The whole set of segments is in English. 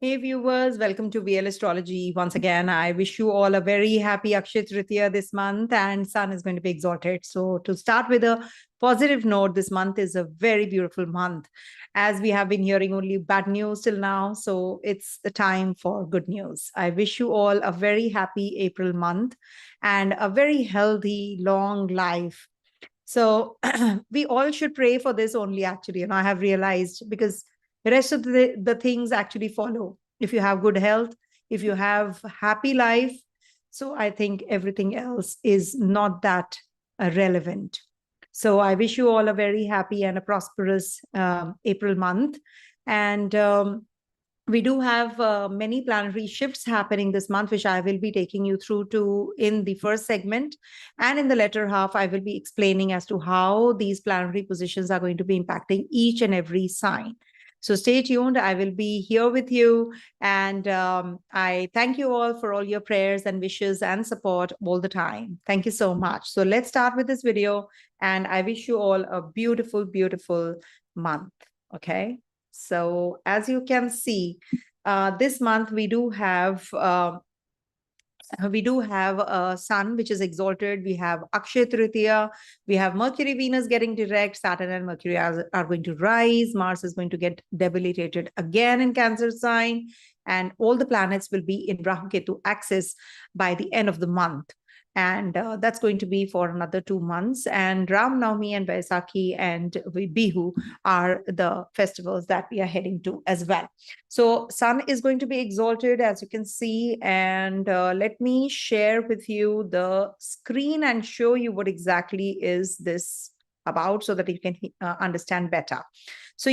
Hey viewers, welcome to VL Astrology. Once again, I wish you all a very happy Akshaya Tritiya this month, and Sun is going to be exalted. So to start with a positive note, this month is a very beautiful month, as we have been hearing only bad news till now. So it's the time for good news. I wish you all a very happy April month and a very healthy, long life. So we all should pray for this only, actually. I have realized because the rest of the things actually follow. If you have good health, if you have happy life, so I think everything else is not that relevant. So I wish you all a very happy and a prosperous April month. And we do have many planetary shifts happening this month, which I will be taking you through to in the first segment. And in the latter half, I will be explaining as to how these planetary positions are going to be impacting each and every sign. So stay tuned. I will be here with you. And I thank you all for all your prayers and wishes and support all the time. Thank you so much. So let's start with this video. And I wish you all a beautiful, beautiful month. Okay. So as you can see, this month we do have a sun which is exalted. We have Akshaya Tritiya. We have Mercury, Venus getting direct. Saturn and Mercury are going to rise. Mars is going to get debilitated again in Cancer sign. And all the planets will be in Rahu Ketu axis by the end of the month. And that's going to be for another 2 months. And Ram Navami and Vaisakhi and Bihu are the festivals that we are heading to as well. So Sun is going to be exalted, as you can see. And let me share with you the screen and show you what exactly is this about so that you can understand better. So,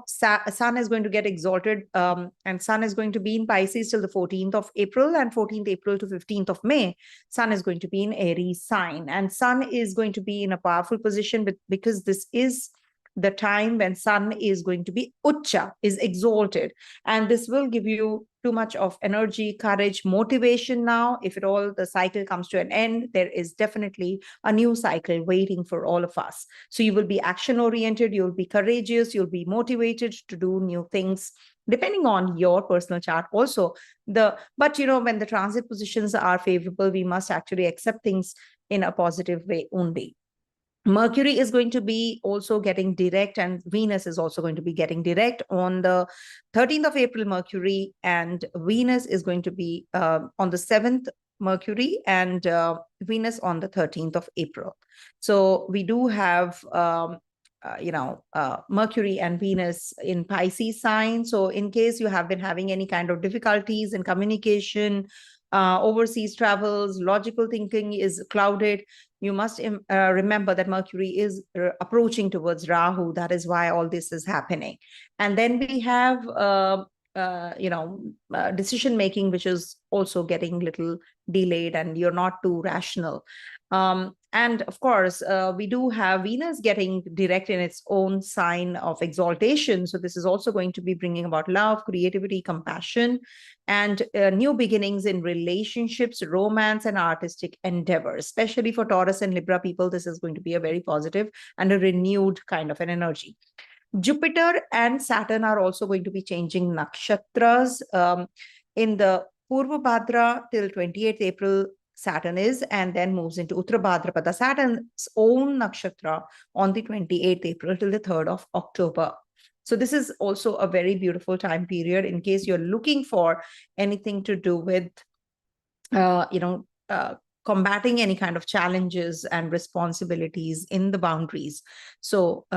Sun is going to get exalted, and Sun is going to be in Pisces till the 14th of April, and 14th April to 15th of May, Sun is going to be in Aries sign. And Sun is going to be in a powerful position because this is the time when Sun is going to be Ucha, is exalted. And this will give you too much of energy, courage, motivation now. If at all the cycle comes to an end, there is definitely a new cycle waiting for all of us. So you will be action-oriented, you'll be courageous, you'll be motivated to do new things, depending on your personal chart also. But when the transit positions are favorable, we must actually accept things in a positive way only. Mercury is going to be also getting direct, and Venus is also going to be getting direct on the 13th of April, Mercury, and Venus is going to be on the 7th, Mercury, and Venus on the 13th of April. So we do have, Mercury and Venus in Pisces sign. So in case you have been having any kind of difficulties in communication, overseas travels, logical thinking is clouded, you must remember that Mercury is approaching towards Rahu. That is why all this is happening. And then we have, decision making, which is also getting little delayed, and you're not too rational. And of course, we do have Venus getting direct in its own sign of exaltation. So this is also going to be bringing about love, creativity, compassion, and new beginnings in relationships, romance, and artistic endeavors. Especially for Taurus and Libra people, this is going to be a very positive and a renewed kind of an energy. Jupiter and Saturn are also going to be changing nakshatras in the Purva Bhadra till 28th April. Saturn is, and then moves into Uttara Bhadrapada, Saturn's own nakshatra, on the 28th April till the 3rd of October. So this is also a very beautiful time period in case you're looking for anything to do with, combating any kind of challenges and responsibilities in the boundaries. So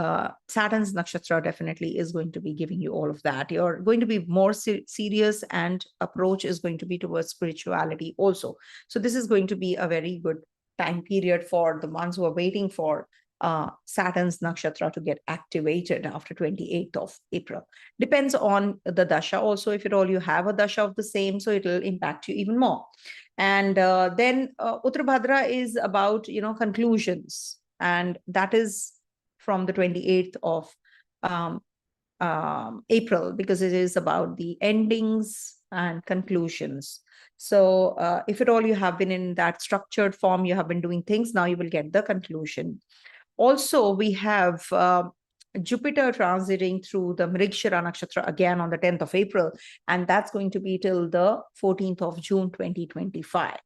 Saturn's nakshatra definitely is going to be giving you all of that. You're going to be more serious, and approach is going to be towards spirituality also. So this is going to be a very good time period for the ones who are waiting for Saturn's nakshatra to get activated after 28th of April. Depends on the dasha also, if at all you have a dasha of the same, so it will impact you even more. And then Uttara Bhadra is about, conclusions. And that is from the 28th of April, because it is about the endings and conclusions. So if at all you have been in that structured form, you have been doing things, now you will get the conclusion. Also, we have Jupiter transiting through the Mrigshira Nakshatra again on the 10th of April, and that's going to be till the 14th of June 2025.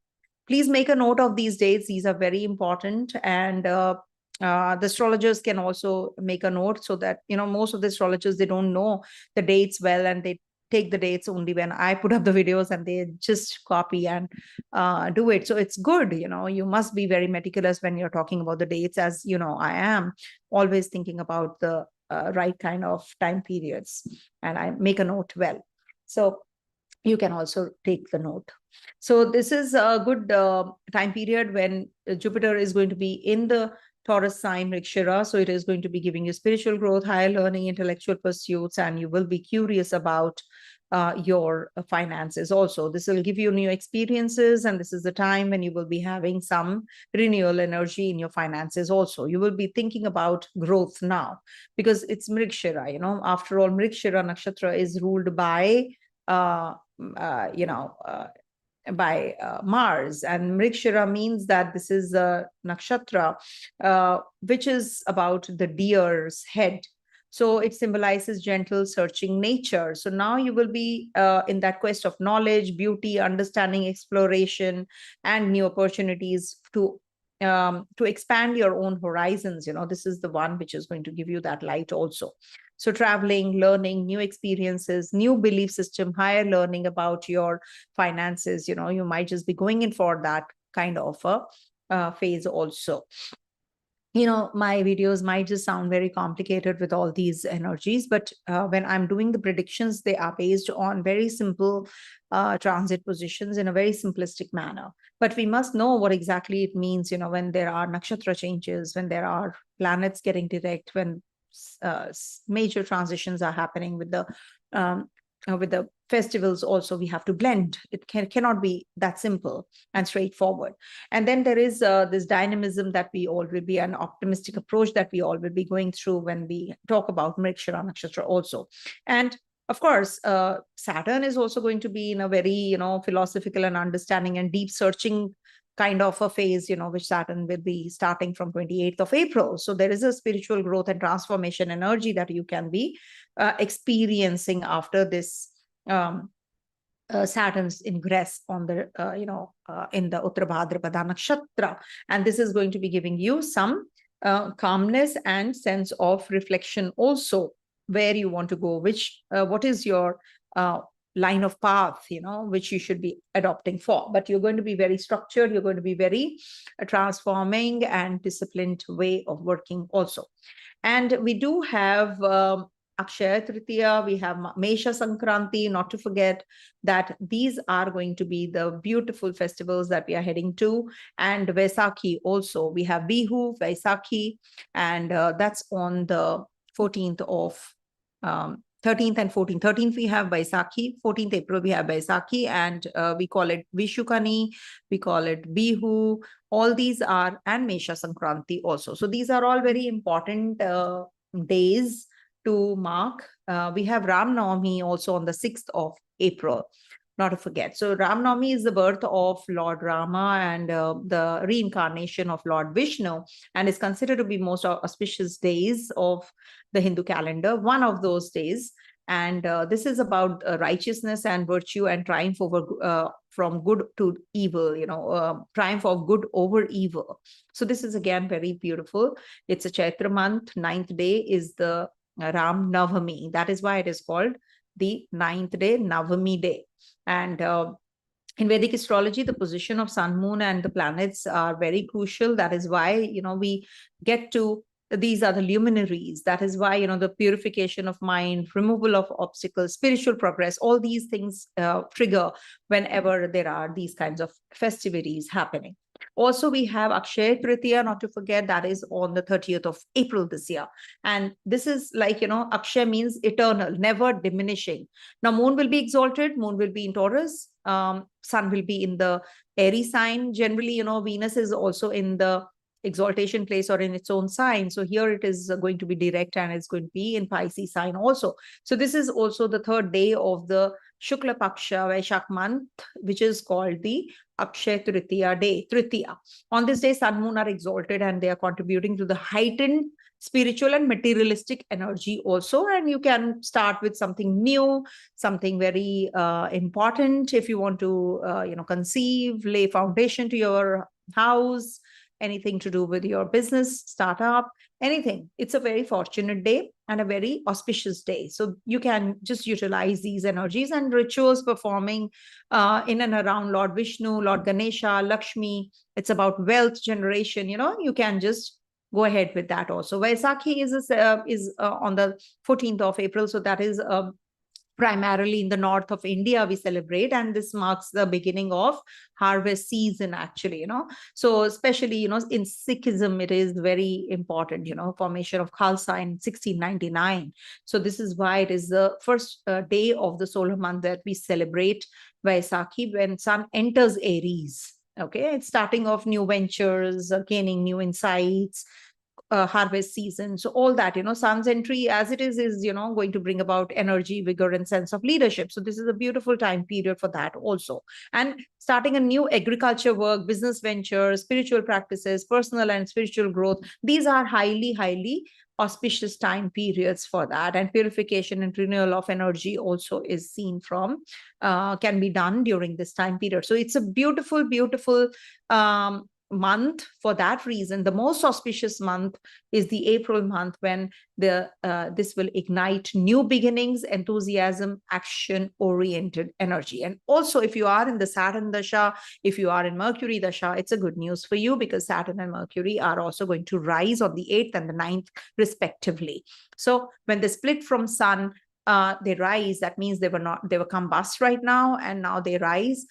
Please make a note of these dates. These are very important, and the astrologers can also make a note, so that, you know, most of the astrologers, they don't know the dates well, and they take the dates only when I put up the videos, and they just copy and do it. So it's good, you know, you must be very meticulous when you're talking about the dates, as you know, I am always thinking about the right kind of time periods, and I make a note well. So you can also take the note. So this is a good time period when Jupiter is going to be in the Taurus sign Mrigshira. So it is going to be giving you spiritual growth, higher learning, intellectual pursuits, and you will be curious about your finances also. This will give you new experiences, and this is the time when you will be having some renewal energy in your finances also. You will be thinking about growth now, because it's Mrigshira, you know, after all, Mrigshira Nakshatra is ruled by Mars, and Mrigshira means that this is a nakshatra which is about the deer's head. So it symbolizes gentle, searching nature. So now you will be in that quest of knowledge, beauty, understanding, exploration, and new opportunities to expand your own horizons. You know, this is the one which is going to give you that light also. So traveling, learning, new experiences, new belief system, higher learning about your finances, you know, you might just be going in for that kind of a phase also. You know, my videos might just sound very complicated with all these energies, but when I'm doing the predictions, they are based on very simple transit positions in a very simplistic manner. But we must know what exactly it means, you know, when there are nakshatra changes, when there are planets getting direct, when major transitions are happening with the festivals also. We have to blend. It cannot be that simple and straightforward. And then there is this dynamism that we all will be, an optimistic approach that we all will be going through when we talk about Mrigshira Nakshatra also. And of course, Saturn is also going to be in a very, you know, philosophical and understanding and deep searching kind of a phase, you know, which Saturn will be starting from 28th of April. So there is a spiritual growth and transformation energy that you can be experiencing after this Saturn's ingress on the, in the Uttara Bhadrapada Nakshatra. And this is going to be giving you some calmness and sense of reflection also, where you want to go, what is your line of path, you know, which you should be adopting for. But you're going to be very structured, you're going to be very transforming and disciplined way of working also. And we do have Akshaya Tritiya, we have Mesha Sankranti, not to forget that these are going to be the beautiful festivals that we are heading to. And Vaisakhi also, we have Bihu, Vaisakhi, and that's on the 14th of 13th and 14th. 13th we have Vaisakhi, 14th April we have Vaisakhi, and we call it Vishukani, we call it Bihu. All these are, and Mesha Sankranti also. So these are all very important days to mark. We have Ram Navami also on the 6th of April, not to forget. So Ram Navami is the birth of Lord Rama and the reincarnation of Lord Vishnu, and is considered to be most auspicious days of the Hindu calendar, one of those days. And this is about righteousness and virtue and triumph over from good to evil, you know, triumph of good over evil. So this is again very beautiful. It's a Chaitra month. 9th day is the Ram Navami. That is why it is called the 9th day, Navami day. And in Vedic astrology, the position of sun, moon, and the planets are very crucial. That is why, you know, we get to, these are the luminaries. That is why, you know, the purification of mind, removal of obstacles, spiritual progress, all these things trigger whenever there are these kinds of festivities happening. Also, we have Akshaya Tritiya, not to forget, that is on the 30th of April this year. And this is like, you know, Akshaya means eternal, never diminishing. Now, moon will be exalted, moon will be in Taurus, sun will be in the Aries sign. Generally, you know, Venus is also in the exaltation place or in its own sign. So here it is going to be direct, and it's going to be in Pisces sign also. So this is also the 3rd day of the Shukla Paksha Vaishak month, which is called the Akshaya Tritiya day, Tritiya. On this day, sun, moon are exalted, and they are contributing to the heightened spiritual and materialistic energy also. And you can start with something new, something very important. If you want to, conceive, lay foundation to your house, anything to do with your business, startup, anything. It's a very fortunate day and a very auspicious day. So you can just utilize these energies and rituals performing in and around Lord Vishnu, Lord Ganesha, Lakshmi. It's about wealth generation. You can just go ahead with that also. Vaisakhi is on the 14th of April. So that is primarily in the north of India we celebrate, and this marks the beginning of harvest season actually. So especially in Sikhism it is very important, formation of Khalsa in 1699. So this is why it is the first day of the solar month that we celebrate Vaisakhi, when sun enters Aries. Okay, it's starting of new ventures, gaining new insights, harvest season. So all that, sun's entry as it is going to bring about energy, vigor, and sense of leadership. So this is a beautiful time period for that also. And starting a new agriculture work, business ventures, spiritual practices, personal and spiritual growth. These are highly, highly auspicious time periods for that. And purification and renewal of energy also is seen can be done during this time period. So it's a beautiful, beautiful month. For that reason, the most auspicious month is the April month, when this will ignite new beginnings, enthusiasm, action oriented energy. And also, if you are in the Saturn dasha, if you are in Mercury dasha, it's a good news for you, because Saturn and Mercury are also going to rise on the 8th and the 9th respectively. So when they split from sun, they rise. That means they were combust right now, and now they rise.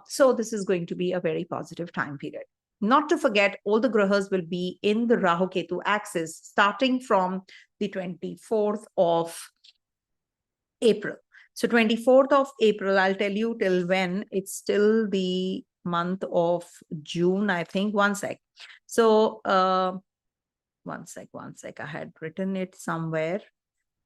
So this is going to be a very positive time period. Not to forget, all the grahas will be in the Rahu Ketu axis starting from the 24th of April. So 24th of April, I'll tell you till when. It's still the month of June, I think. One sec. So one sec. I had written it somewhere.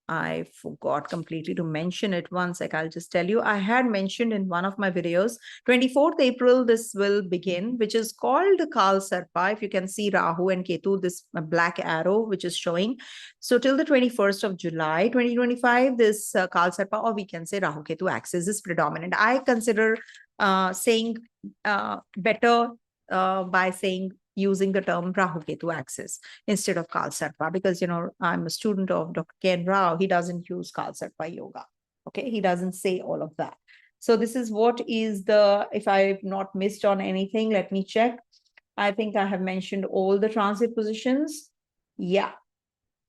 I forgot completely to mention it. One sec, I'll just tell you. I had mentioned in one of my videos, 24th April, this will begin, which is called the Kal Sarpa. If you can see Rahu and Ketu, this black arrow, which is showing. So till the 21st of July, 2025, this Kal Sarpa, or we can say Rahu Ketu axis, is predominant. I consider saying better by using the term Rahu Ketu axis instead of Kal Sarpa, because I'm a student of Dr. Ken Rao. He doesn't use Kal Sarpa yoga. Okay, he doesn't say all of that. So this is what is if I've not missed on anything, let me check. I think I have mentioned all the transit positions. Yeah.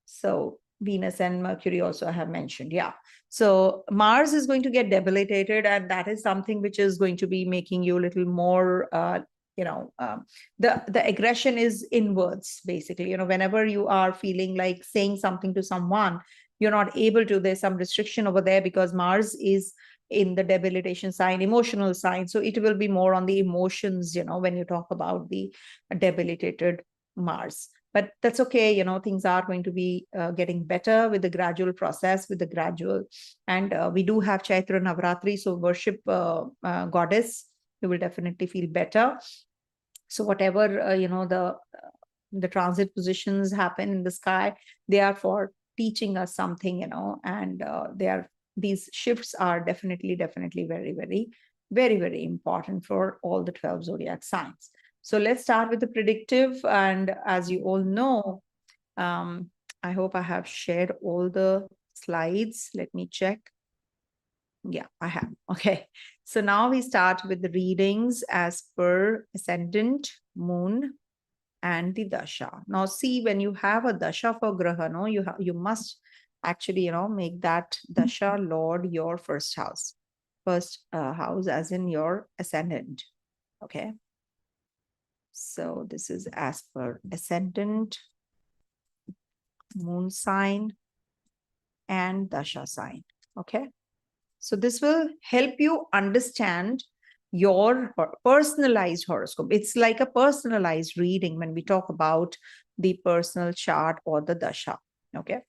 So Venus and Mercury also I have mentioned. Yeah. So Mars is going to get debilitated, and that is something which is going to be making you a little more the aggression is inwards, basically. Whenever you are feeling like saying something to someone, you're not able to, there's some restriction over there, because Mars is in the debilitation sign, emotional sign. So it will be more on the emotions, when you talk about the debilitated Mars. But that's okay, things are going to be getting better with the gradual process, and we do have Chaitra Navratri, so worship goddess, you will definitely feel better. So whatever, the transit positions happen in the sky, they are for teaching us something, and these shifts are definitely very, very, very, very important for all the 12 zodiac signs. So let's start with the predictive. And as you all know, I hope I have shared all the slides. Let me check. Yeah, I have. Okay. So now we start with the readings as per ascendant, moon, and the dasha. Now see, when you have a dasha for graha, you must actually, make that dasha lord your first house. First house as in your ascendant. Okay. So this is as per ascendant, moon sign, and dasha sign. Okay. So this will help you understand your personalized horoscope. It's like a personalized reading when we talk about the personal chart or the dasha. Okay.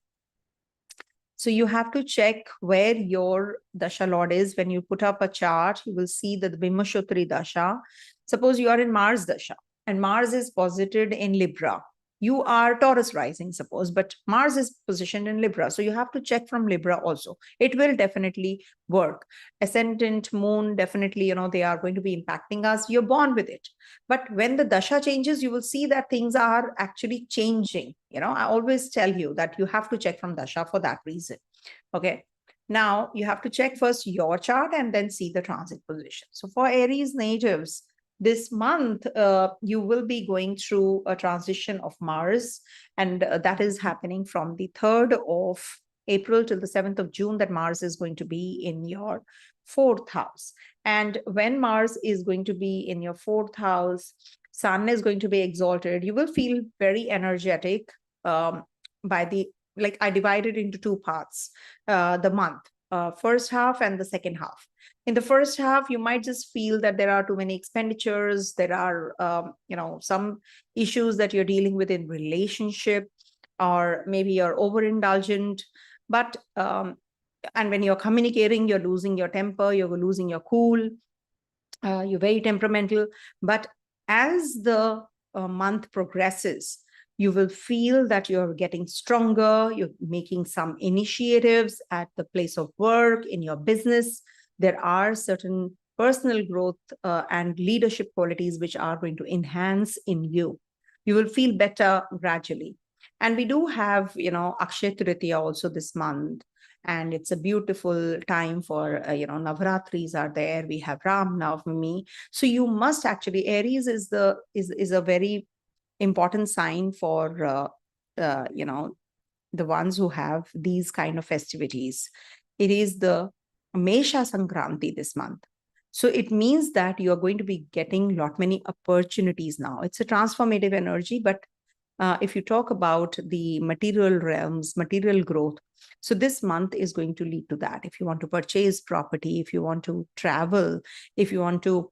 So you have to check where your dasha lord is. When you put up a chart, you will see that the Bimashotri dasha. Suppose you are in Mars dasha, and Mars is posited in Libra. You are Taurus rising, suppose, but Mars is positioned in Libra. So you have to check from Libra also. It will definitely work. Ascendant, moon, definitely, they are going to be impacting us. You're born with it. But when the dasha changes, you will see that things are actually changing. I always tell you that you have to check from dasha for that reason. Okay. Now you have to check first your chart and then see the transit position. So for Aries natives, this month, you will be going through a transition of Mars, and that is happening from the 3rd of April till the 7th of June, that Mars is going to be in your 4th house. And when Mars is going to be in your 4th house, Sun is going to be exalted. You will feel very energetic by the, like I divided into 2 parts, the month, first half and the second half. In the first half, you might just feel that there are too many expenditures. There are, some issues that you're dealing with in relationship, or maybe you're overindulgent. But, and when you're communicating, you're losing your temper, you're losing your cool, you're very temperamental. But as the month progresses, you will feel that you're getting stronger, you're making some initiatives at the place of work, in your business. There are certain personal growth and leadership qualities which are going to enhance in you. You will feel better gradually. And we do have, Akshaya Tritiya also this month. And it's a beautiful time for, Navaratris are there. We have Ram Navami. So you must actually, Aries is a very important sign for, the ones who have these kind of festivities. It is the Mesha Sankranti this month. So it means that you are going to be getting many opportunities now. It's a transformative energy, but if you talk about the material realms, material growth, so this month is going to lead to that. If you want to purchase property, if you want to travel, if you want to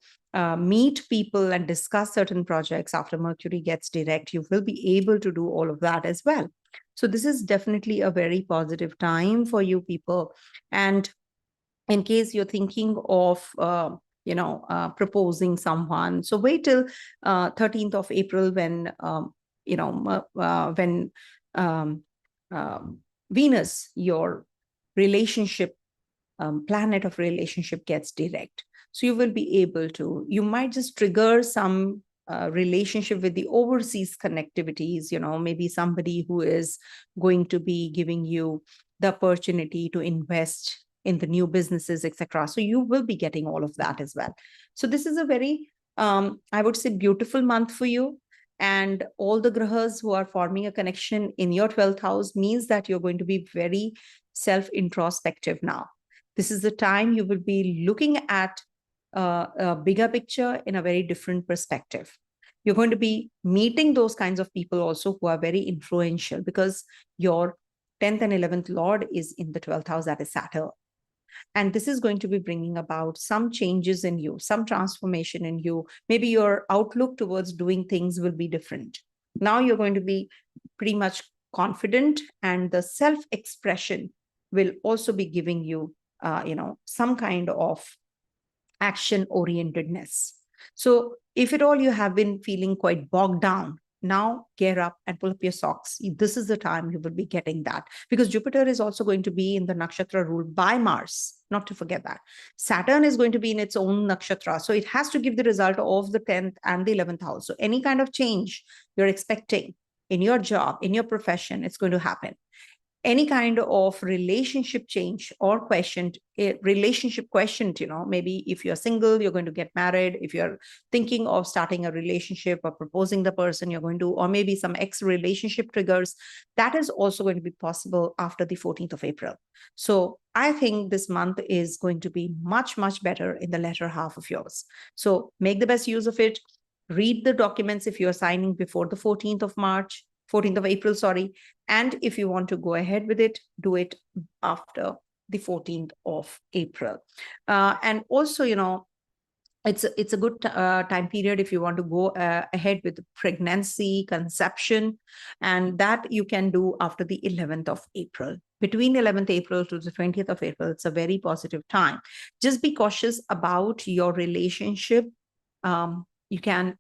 meet people and discuss certain projects after Mercury gets direct, you will be able to do all of that as well. So this is definitely a very positive time for you people. And in case you're thinking of proposing someone, so wait till 13th of April when when Venus, your relationship planet of relationship, gets direct. So you will be able to, you might just trigger some relationship with the overseas connectivities, maybe somebody who is going to be giving you the opportunity to invest in the new businesses, etc. So you will be getting all of that as well. So this is a very, I would say, beautiful month for you. And all the grahas who are forming a connection in your 12th house means that you're going to be very self-introspective now. This is the time you will be looking at a bigger picture in a very different perspective. You're going to be meeting those kinds of people also who are very influential, because your 10th and 11th Lord is in the 12th house, that is Saturn. And this is going to be bringing about some changes in you, some transformation in you. Maybe your outlook towards doing things will be different. Now you're going to be pretty much confident, and the self-expression will also be giving you, some kind of action-orientedness. So if at all you have been feeling quite bogged down, now gear up and pull up your socks. This is the time you will be getting that, because Jupiter is also going to be in the nakshatra ruled by Mars, not to forget that. Saturn is going to be in its own nakshatra. So it has to give the result of the 10th and the 11th house. So any kind of change you're expecting in your job, in your profession, it's going to happen. Any kind of relationship change or relationship questioned, maybe if you're single, you're going to get married. If you're thinking of starting a relationship or proposing the person, you're going to, or maybe some ex-relationship triggers, that is also going to be possible after the 14th of April. So I think this month is going to be much, much better in the latter half of yours. So make the best use of it. Read the documents if you're signing before the 14th of April, sorry. And if you want to go ahead with it, do it after the 14th of April. And also, it's a good time period if you want to go ahead with pregnancy, conception, and that you can do after the 11th of April. Between 11th April to the 20th of April, it's a very positive time. Just be cautious about your relationship. You can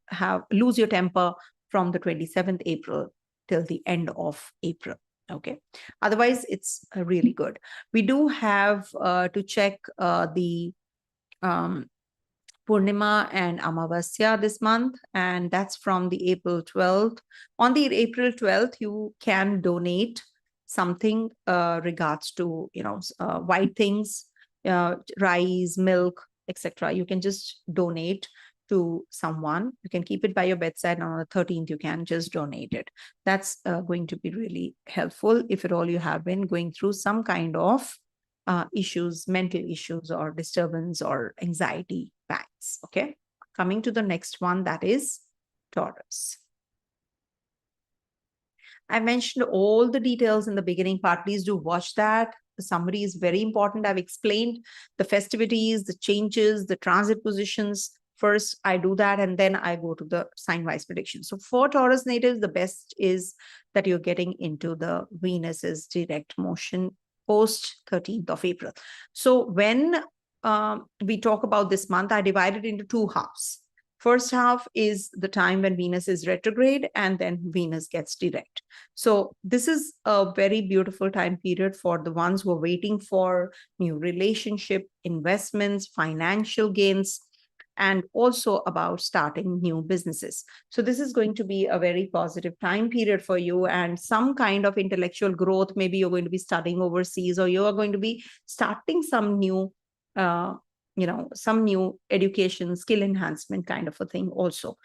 lose your temper from the 27th April till the end of April. Okay. Otherwise, it's really good. We do have to check the Purnima and Amavasya this month, and that's from the April 12th. On the April 12th, you can donate something regards to, white things, rice, milk, etc. You can just donate to someone. You can keep it by your bedside, and on the 13th, you can just donate it. That's going to be really helpful if at all you have been going through some kind of issues, mental issues or disturbance or anxiety pangs. Okay. Coming to the next one, that is Taurus. I mentioned all the details in the beginning part. Please do watch that. The summary is very important. I've explained the festivities, the changes, the transit positions. First, I do that, and then I go to the sign-wise prediction. So for Taurus natives, the best is that you're getting into the Venus's direct motion post 13th of April. So when we talk about this month, I divide it into two halves. First half is the time when Venus is retrograde, and then Venus gets direct. So this is a very beautiful time period for the ones who are waiting for new relationship, investments, financial gains, and also about starting new businesses. So this is going to be a very positive time period for you, and some kind of intellectual growth. Maybe you're going to be studying overseas, or you are going to be starting some new some new education, skill enhancement kind of a thing also.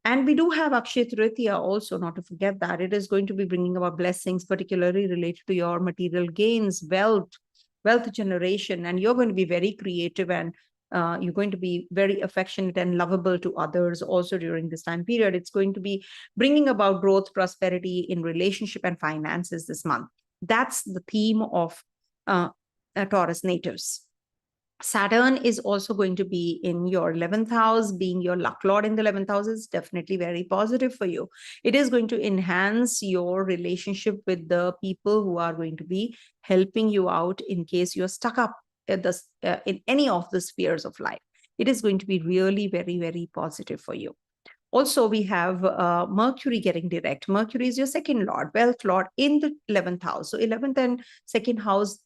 And we do have Akshaya Tritiya also, not to forget that. It is going to be bringing about blessings, particularly related to your material gains, wealth generation, and you're going to be very creative, and you're going to be very affectionate and lovable to others also during this time period. It's going to be bringing about growth, prosperity in relationship and finances this month. That's the theme of Taurus natives. Saturn is also going to be in your 11th house. Being your luck lord in the 11th house is definitely very positive for you. It is going to enhance your relationship with the people who are going to be helping you out in case you're stuck up at in any of the spheres of life. It is going to be really very, very positive for you. Also, we have Mercury getting direct. Mercury is your second lord, wealth lord in the 11th house. So 11th and second house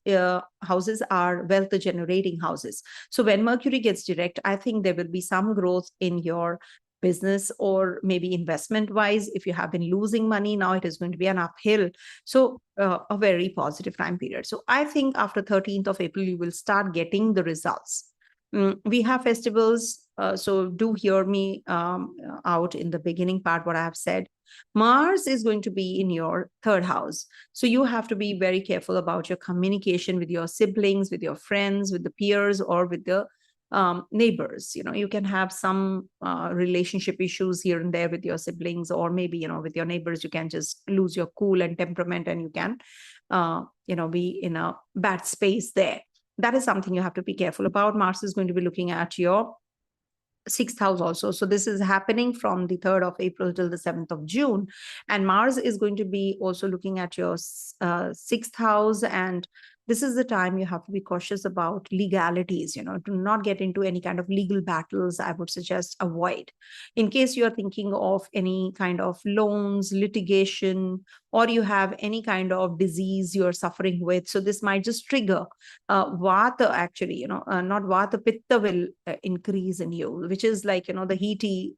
houses are wealth generating houses. So when Mercury gets direct, I think there will be some growth in your business, or maybe investment wise. If you have been losing money, now it is going to be an uphill. So a very positive time period. So I think after 13th of April, you will start getting the results. We have festivals, so do hear me out in the beginning part what I have said. Mars is going to be in your third house. So you have to be very careful about your communication with your siblings, with your friends, with the peers, or with the neighbors. You can have some relationship issues here and there with your siblings, or maybe, with your neighbors, you can just lose your cool and temperament, and you can, be in a bad space there. That is something you have to be careful about. Mars is going to be looking at your 6th house also. So this is happening from the 3rd of April till the 7th of June. And Mars is going to be also looking at your 6th house. And this is the time you have to be cautious about legalities, do not get into any kind of legal battles. I would suggest avoid. In case you are thinking of any kind of loans, litigation, or you have any kind of disease you're suffering with. So this might just trigger Vata, actually, not Vata, Pitta will increase in you, which is like, the heaty,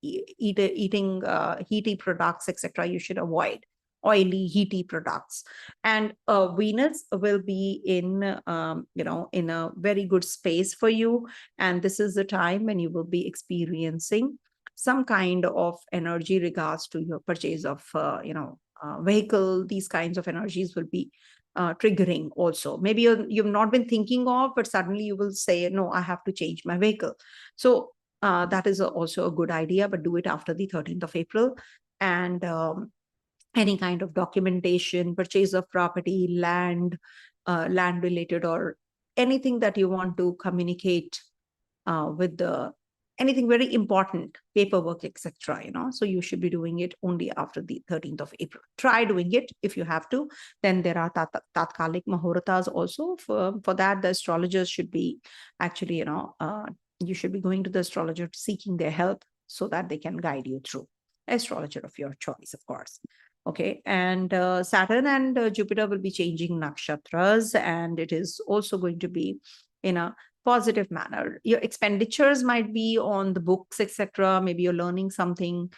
eating heaty products, etc. You should avoid oily, heaty products. And Venus will be in, in a very good space for you. And this is the time when you will be experiencing some kind of energy regards to your purchase of, vehicle. These kinds of energies will be triggering also. Maybe you've not been thinking of, but suddenly you will say, no, I have to change my vehicle. So that is also a good idea, but do it after the 13th of April. And any kind of documentation, purchase of property, land related, or anything that you want to communicate with anything very important, paperwork, etc. So you should be doing it only after the 13th of April. Try doing it if you have to. Then there are tatkalik mahoratas also. For that, the astrologers should be actually, you should be going to the astrologer, seeking their help so that they can guide you through. Astrologer of your choice, of course. Okay, and Saturn and Jupiter will be changing nakshatras, and it is also going to be in a positive manner. Your expenditures might be on the books, etc. Maybe you're learning something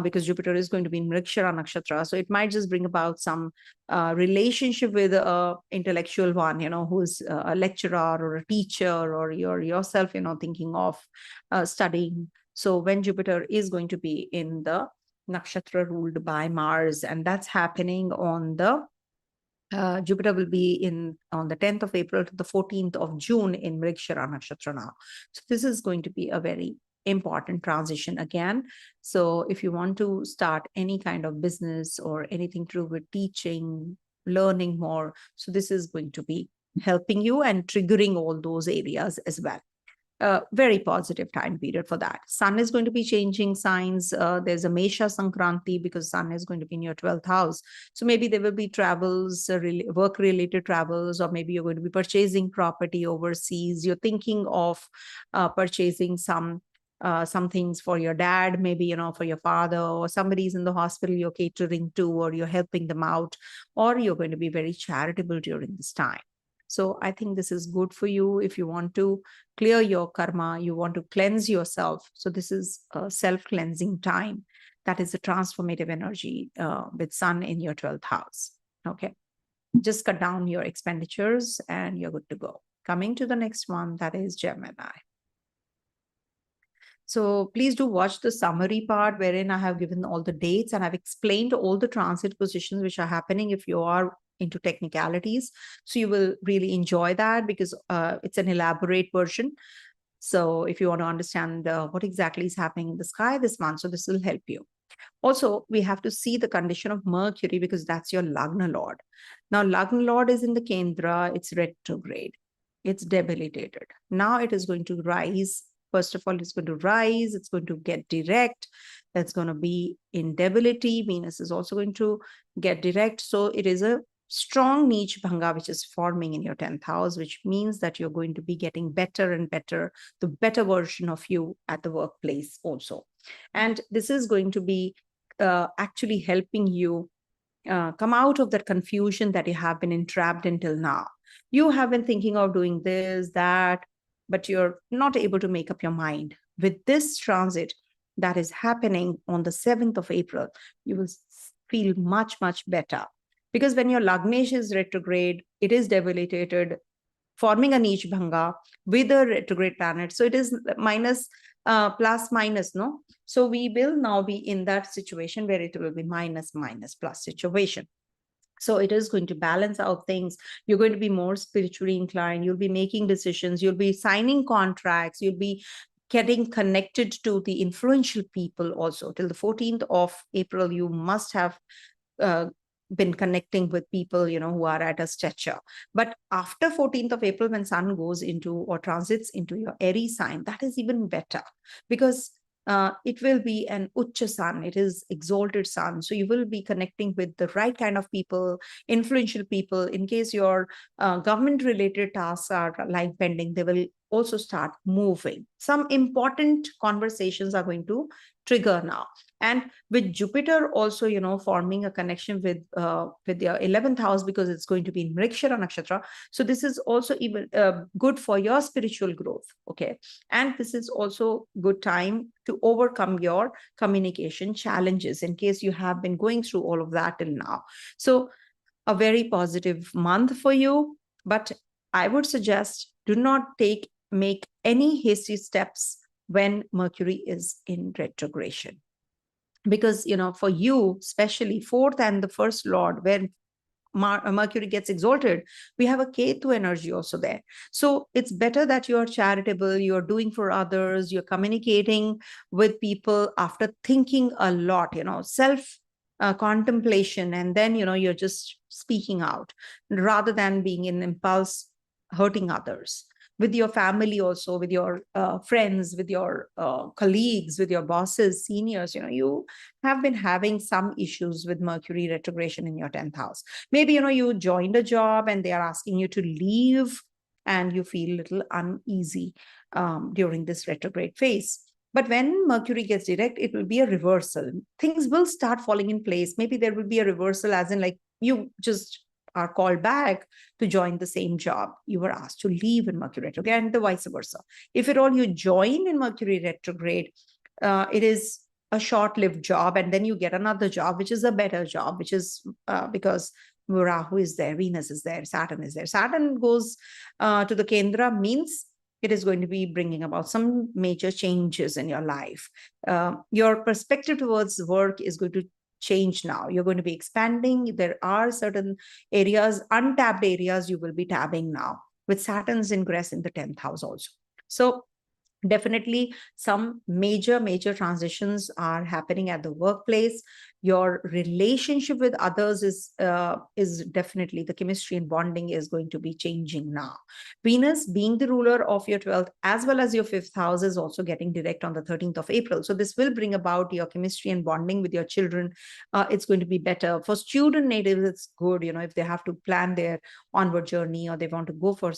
because Jupiter is going to be in Mrikshara nakshatra. So it might just bring about some relationship with a intellectual one, who's a lecturer or a teacher, or you're yourself, thinking of studying. So when Jupiter is going to be in the nakshatra ruled by Mars, and that's happening on the Jupiter will be in on the 10th of April to the 14th of June in Mrigshira nakshatra now. So this is going to be a very important transition again. So if you want to start any kind of business or anything to do with teaching, learning more, so this is going to be helping you and triggering all those areas as well. Very positive time period for that. Sun is going to be changing signs. There's a Mesha Sankranti because Sun is going to be in your 12th house. So maybe there will be travels, work-related travels, or maybe you're going to be purchasing property overseas. You're thinking of purchasing some things for your dad, maybe, for your father, or somebody's in the hospital you're catering to, or you're helping them out, or you're going to be very charitable during this time. So I think this is good for you if you want to clear your karma, you want to cleanse yourself. So this is a self-cleansing time. That is a transformative energy with Sun in your 12th house. Okay. Just cut down your expenditures and you're good to go. Coming to the next one, that is Gemini. So please do watch the summary part wherein I have given all the dates and I've explained all the transit positions which are happening if you are into technicalities. So you will really enjoy that because it's an elaborate version. So if you want to understand what exactly is happening in the sky this month, so this will help you. Also, we have to see the condition of Mercury because that's your Lagna Lord. Now, Lagna Lord is in the Kendra, it's retrograde, it's debilitated. Now it is going to rise. First of all, it's going to rise, it's going to get direct, that's going to be in debility. Venus is also going to get direct. So it is a strong niche bhanga which is forming in your 10th house, which means that you're going to be getting better and better, the better version of you at the workplace also. And this is going to be actually helping you come out of that confusion that you have been entrapped until now. You have been thinking of doing this, that, but you're not able to make up your mind. With this transit that is happening on the 7th of April, you will feel much, much better. Because when your Lagnesh is retrograde, it is debilitated, forming a niche bhanga with a retrograde planet. So it is minus, plus, minus, no? So we will now be in that situation where it will be minus, minus, plus situation. So it is going to balance out things. You're going to be more spiritually inclined. You'll be making decisions. You'll be signing contracts. You'll be getting connected to the influential people also. Till the 14th of April, you must have been connecting with people, who are at a stature. But after 14th of April, when Sun goes into or transits into your Aries sign, that is even better because it will be an Ucha Sun. It is exalted Sun. So you will be connecting with the right kind of people, influential people. In case your government-related tasks are lying pending, they will also start moving. Some important conversations are going to trigger now. And with Jupiter also, forming a connection with your 11th house because it's going to be in Mrikshara Nakshatra. So this is also even good for your spiritual growth. Okay. And this is also good time to overcome your communication challenges in case you have been going through all of that till now. So a very positive month for you, but I would suggest do not make any hasty steps when Mercury is in retrogression. Because, for you, especially 4th and the 1st Lord, when Mercury gets exalted, we have a Ketu energy also there. So it's better that you're charitable, you're doing for others, you're communicating with people after thinking a lot, self contemplation, and then, you're just speaking out rather than being in impulse, hurting others. With your family also, with your friends, with your colleagues, with your bosses, seniors, you have been having some issues with Mercury retrogression in your 10th house. Maybe, you joined a job and they are asking you to leave and you feel a little uneasy during this retrograde phase. But when Mercury gets direct, it will be a reversal. Things will start falling in place. Maybe there will be a reversal, as in like you just are called back to join the same job. You were asked to leave in Mercury retrograde, and the vice versa. If at all you join in Mercury retrograde, it is a short-lived job, and then you get another job, which is a better job, which is because Rahu is there, Venus is there, Saturn is there. Saturn goes to the Kendra, means it is going to be bringing about some major changes in your life. Your perspective towards work is going to change now. You're going to be expanding. There are certain areas, untapped areas, you will be tabbing now with Saturn's ingress in the 10th house also. So definitely some major transitions are happening at the workplace. Your relationship with others is definitely, the chemistry and bonding is going to be changing now. Venus, being the ruler of your 12th as well as your 5th house, is also getting direct on the 13th of April. So this will bring about your chemistry and bonding with your children. It's going to be better for student natives. It's good, if they have to plan their onward journey, or they want to go for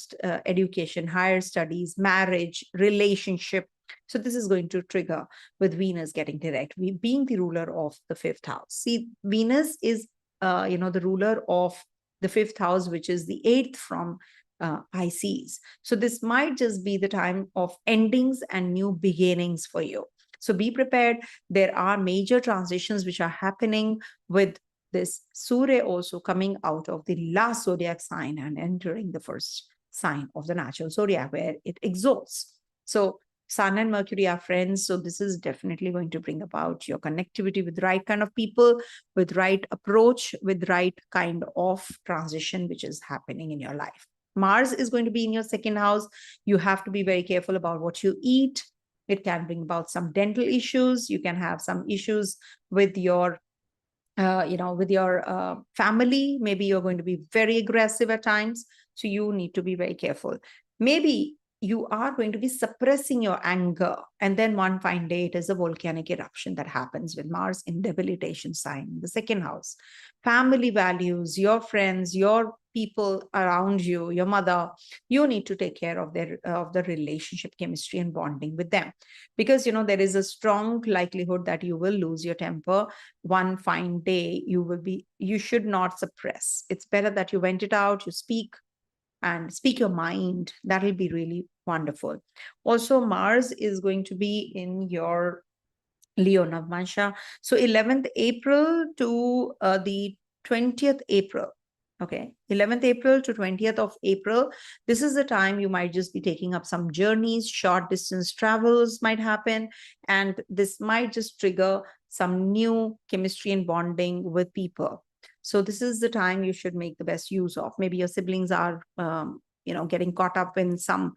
education, higher studies, marriage, relationship. So this is going to trigger with Venus getting direct, being the ruler of the 5th house. See, Venus is, the ruler of the 5th house, which is the 8th from Pisces. So this might just be the time of endings and new beginnings for you. So be prepared. There are major transitions which are happening with this Surya also coming out of the last zodiac sign and entering the first sign of the natural zodiac, where it exalts. So Sun and Mercury are friends. So this is definitely going to bring about your connectivity with the right kind of people, with right approach, with right kind of transition, which is happening in your life. Mars is going to be in your 2nd house. You have to be very careful about what you eat. It can bring about some dental issues. You can have some issues with your family. Maybe you're going to be very aggressive at times. So you need to be very careful. Maybe you are going to be suppressing your anger. And then one fine day, it is a volcanic eruption that happens with Mars in debilitation sign, the 2nd house. Family values, your friends, your people around you, your mother, you need to take care of the relationship, chemistry, and bonding with them. Because, there is a strong likelihood that you will lose your temper one fine day. You should not suppress. It's better that you vent it out, you speak your mind. That will be really wonderful. Also, Mars is going to be in your Leo Navmansha. So 11th April to the 20th April. Okay, 11th April to 20th of April. This is the time you might just be taking up some journeys, short distance travels might happen. And this might just trigger some new chemistry and bonding with people. So this is the time you should make the best use of. Maybe your siblings are, getting caught up in some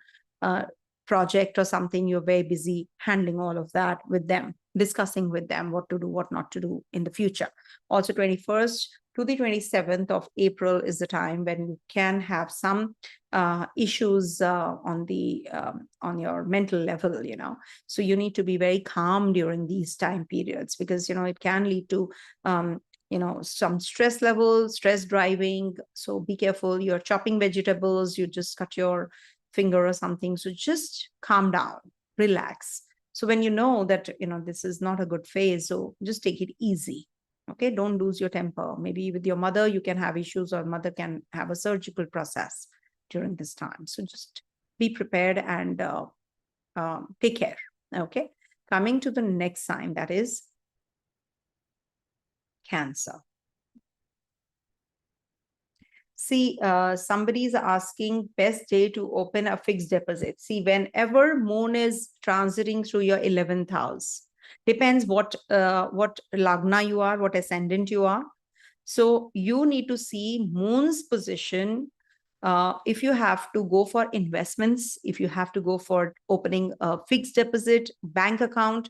project or something. You're very busy handling all of that with them, discussing with them what to do, what not to do in the future. Also, 21st to the 27th of April is the time when you can have some issues on your mental level, So you need to be very calm during these time periods, because, it can lead to some stress level, stress driving. So be careful. You're chopping vegetables, you just cut your finger or something. So just calm down, relax. So when you know that, this is not a good phase, so just take it easy. Okay, don't lose your temper. Maybe with your mother, you can have issues, or mother can have a surgical process during this time. So just be prepared and take care. Okay, coming to the next sign, that is Cancer. See, somebody is asking best day to open a fixed deposit. See, whenever moon is transiting through your 11th house, depends what lagna you are, what ascendant you are. So you need to see moon's position. If you have to go for investments, if you have to go for opening a fixed deposit bank account,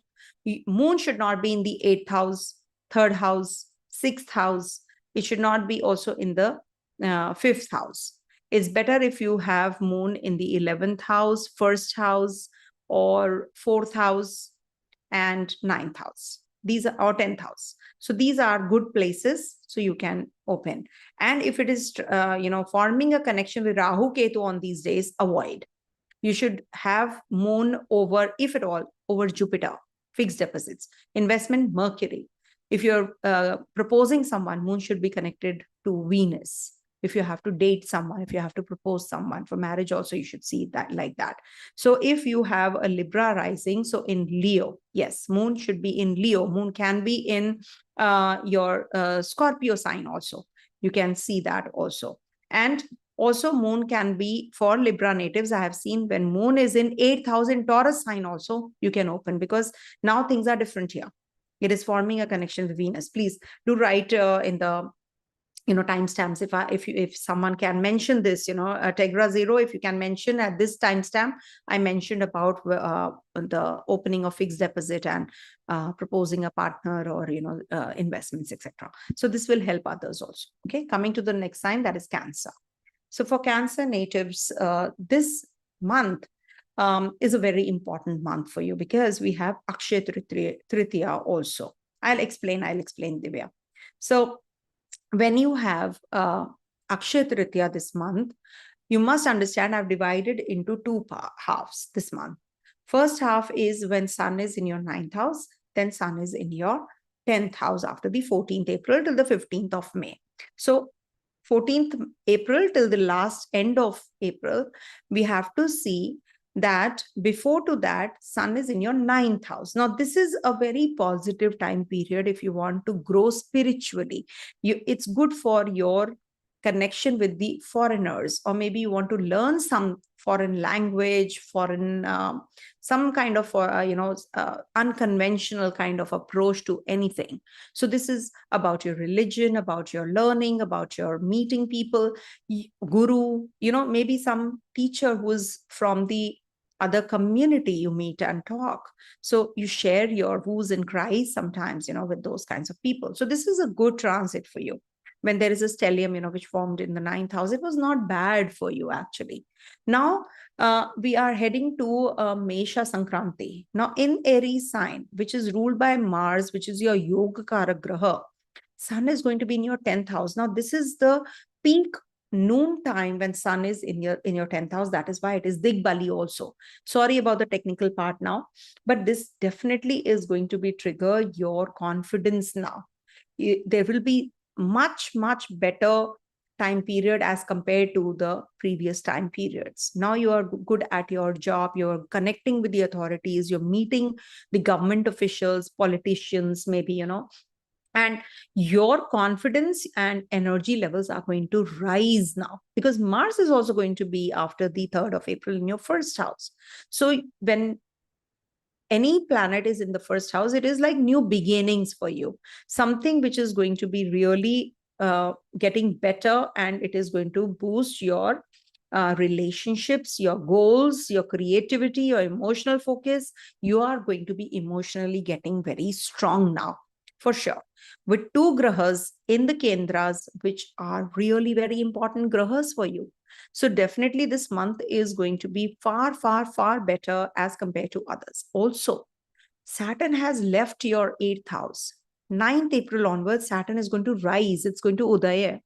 moon should not be in the 8th house, 3rd house, 6th house. It should not be also in the 5th house. It's better if you have moon in the 11th house, 1st house, or 4th house and 9th house. These are our 10th house. So these are good places so you can open. And if it is forming a connection with Rahu Ketu on these days, avoid. You should have moon over, if at all, over Jupiter. fixed deposits. Investment, Mercury. If you're proposing someone, moon should be connected to Venus. If you have to date someone, if you have to propose someone for marriage also, you should see that like that. So if you have a Libra rising, so in Leo, yes, moon should be in Leo. Moon can be in your Scorpio sign also. You can see that also. And also moon can be for Libra natives. I have seen when moon is in 8,000 Taurus sign also, you can open, because now things are different here. It is forming a connection with Venus. Please do write in the timestamps. If someone can mention this, Tegra 0, if you can mention at this timestamp, I mentioned about the opening of fixed deposit and proposing a partner or investments, etc. So this will help others also. Okay, coming to the next sign, that is Cancer. So for Cancer natives, this month is a very important month for you, because we have Akshaya Tritiya also. I'll explain, Divya. So when you have Akshaya Tritiya this month, you must understand I've divided into two halves this month. First half is when Sun is in your 9th house, then Sun is in your 10th house after the 14th April till the 15th of May. So 14th April till the last end of April, we have to see that before to that, Sun is in your 9th house. Now, this is a very positive time period if you want to grow spiritually. It's good for your connection with the foreigners, or maybe you want to learn some foreign language, some kind of unconventional kind of approach to anything. So this is about your religion, about your learning, about your meeting people, guru, maybe some teacher who's from the other community you meet and talk. So you share your woes and cries sometimes, with those kinds of people. So this is a good transit for you. When there is a stellium, which formed in the 9th house, it was not bad for you actually. Now we are heading to Mesha Sankranti. Now in Aries sign, which is ruled by Mars, which is your Yoga Kara Graha, Sun is going to be in your 10th house. Now this is the peak noon time when Sun is in your 10th house. That is why it is Digbali also. Sorry about the technical part now, but this definitely is going to be trigger your confidence now. There will be much better time period as compared to the previous time periods. Now you are good at your job, you're connecting with the authorities, you're meeting the government officials, politicians, maybe, and your confidence and energy levels are going to rise now, because Mars is also going to be after the 3rd of April in your 1st house. So when any planet is in the 1st house, it is like new beginnings for you, something which is going to be really getting better, and it is going to boost your relationships, your goals, your creativity, your emotional focus. You are going to be emotionally getting very strong now, for sure, with 2 grahas in the kendras, which are really very important grahas for you. So definitely this month is going to be far better as compared to others. Also, Saturn has left your 8th house. 9th April onwards, Saturn is going to rise. It's going to Udaya.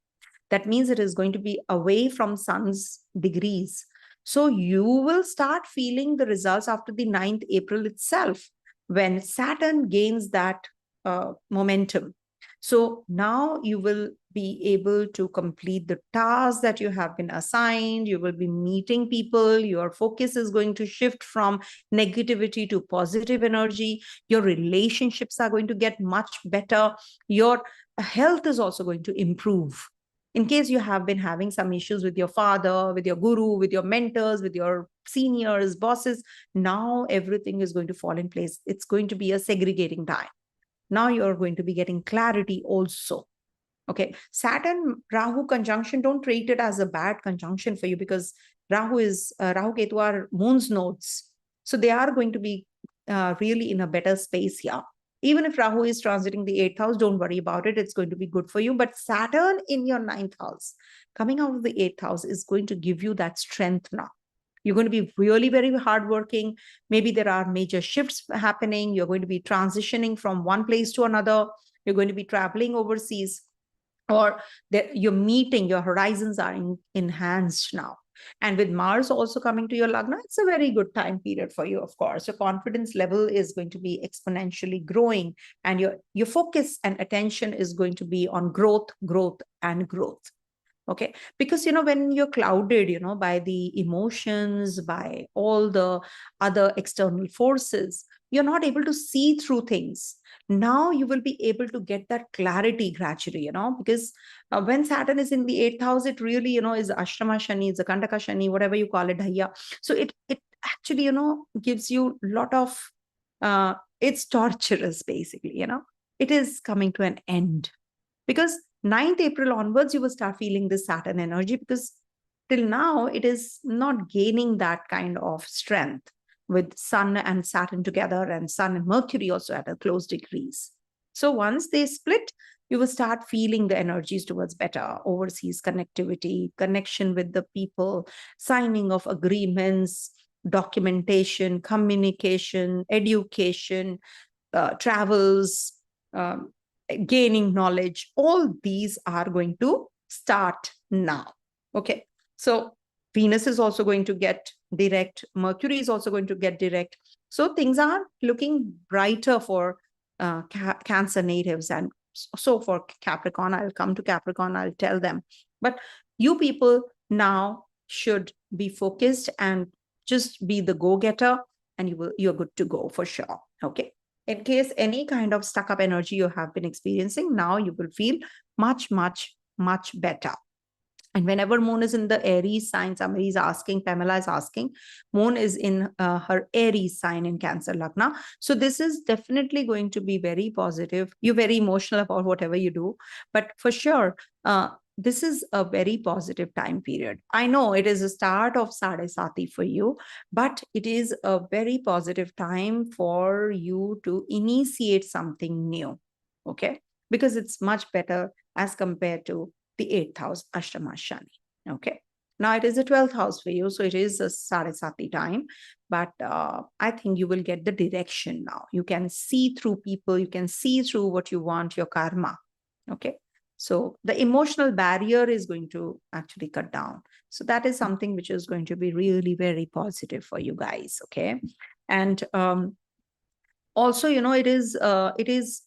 That means it is going to be away from Sun's degrees. So you will start feeling the results after the 9th April itself, when Saturn gains that momentum. So now you will be able to complete the tasks that you have been assigned. You will be meeting people. Your focus is going to shift from negativity to positive energy. Your relationships are going to get much better. Your health is also going to improve. In case you have been having some issues with your father, with your guru, with your mentors, with your seniors, bosses, now everything is going to fall in place. It's going to be a segregating time. Now you're going to be getting clarity also. Okay, Saturn Rahu conjunction, don't treat it as a bad conjunction for you, because Rahu Ketu are moon's nodes. So they are going to be really in a better space here. Even if Rahu is transiting the 8th house, don't worry about it. It's going to be good for you. But Saturn in your 9th house, coming out of the 8th house, is going to give you that strength now. You're going to be really very hardworking. Maybe there are major shifts happening. You're going to be transitioning from one place to another. You're going to be traveling overseas, or your horizons are enhanced now. And with Mars also coming to your Lagna, it's a very good time period for you, of course. Your confidence level is going to be exponentially growing, and your focus and attention is going to be on growth, growth, and growth. Okay, because when you're clouded by the emotions, by all the other external forces, you're not able to see through things. Now you will be able to get that clarity gradually, because when Saturn is in the 8th house, it really is ashrama shani, it's a kandaka shani, whatever you call it, dhaya. So it actually gives you a lot of it's torturous, basically. It is coming to an end, because 9th April onwards, you will start feeling this Saturn energy, because till now, it is not gaining that kind of strength with Sun and Saturn together, and Sun and Mercury also at a close degrees. So once they split, you will start feeling the energies towards better overseas connectivity, connection with the people, signing of agreements, documentation, communication, education, travels, gaining knowledge. All these are going to start now. Okay, so Venus is also going to get direct, Mercury is also going to get direct. So things are looking brighter for Cancer natives, and so for Capricorn. I'll come to Capricorn, I'll tell them. But you people now should be focused and just be the go-getter, and you're good to go for sure. Okay, in case any kind of stuck up energy you have been experiencing, now you will feel much, much, much better. And whenever Moon is in the Aries sign, somebody is asking, Pamela is asking, Moon is in her Aries sign in Cancer Lagna. So this is definitely going to be very positive. You're very emotional about whatever you do, but for sure, this is a very positive time period. I know it is a start of Sade Sati for you, but it is a very positive time for you to initiate something new. Okay, because it's much better as compared to the 8th house, Ashtama Shani. Okay. Now it is the 12th house for you, so it is a Sarasati time, but I think you will get the direction now. You can see through people, you can see through what you want, your karma. Okay. So the emotional barrier is going to actually cut down. So that is something which is going to be really very positive for you guys. Okay. And also, it is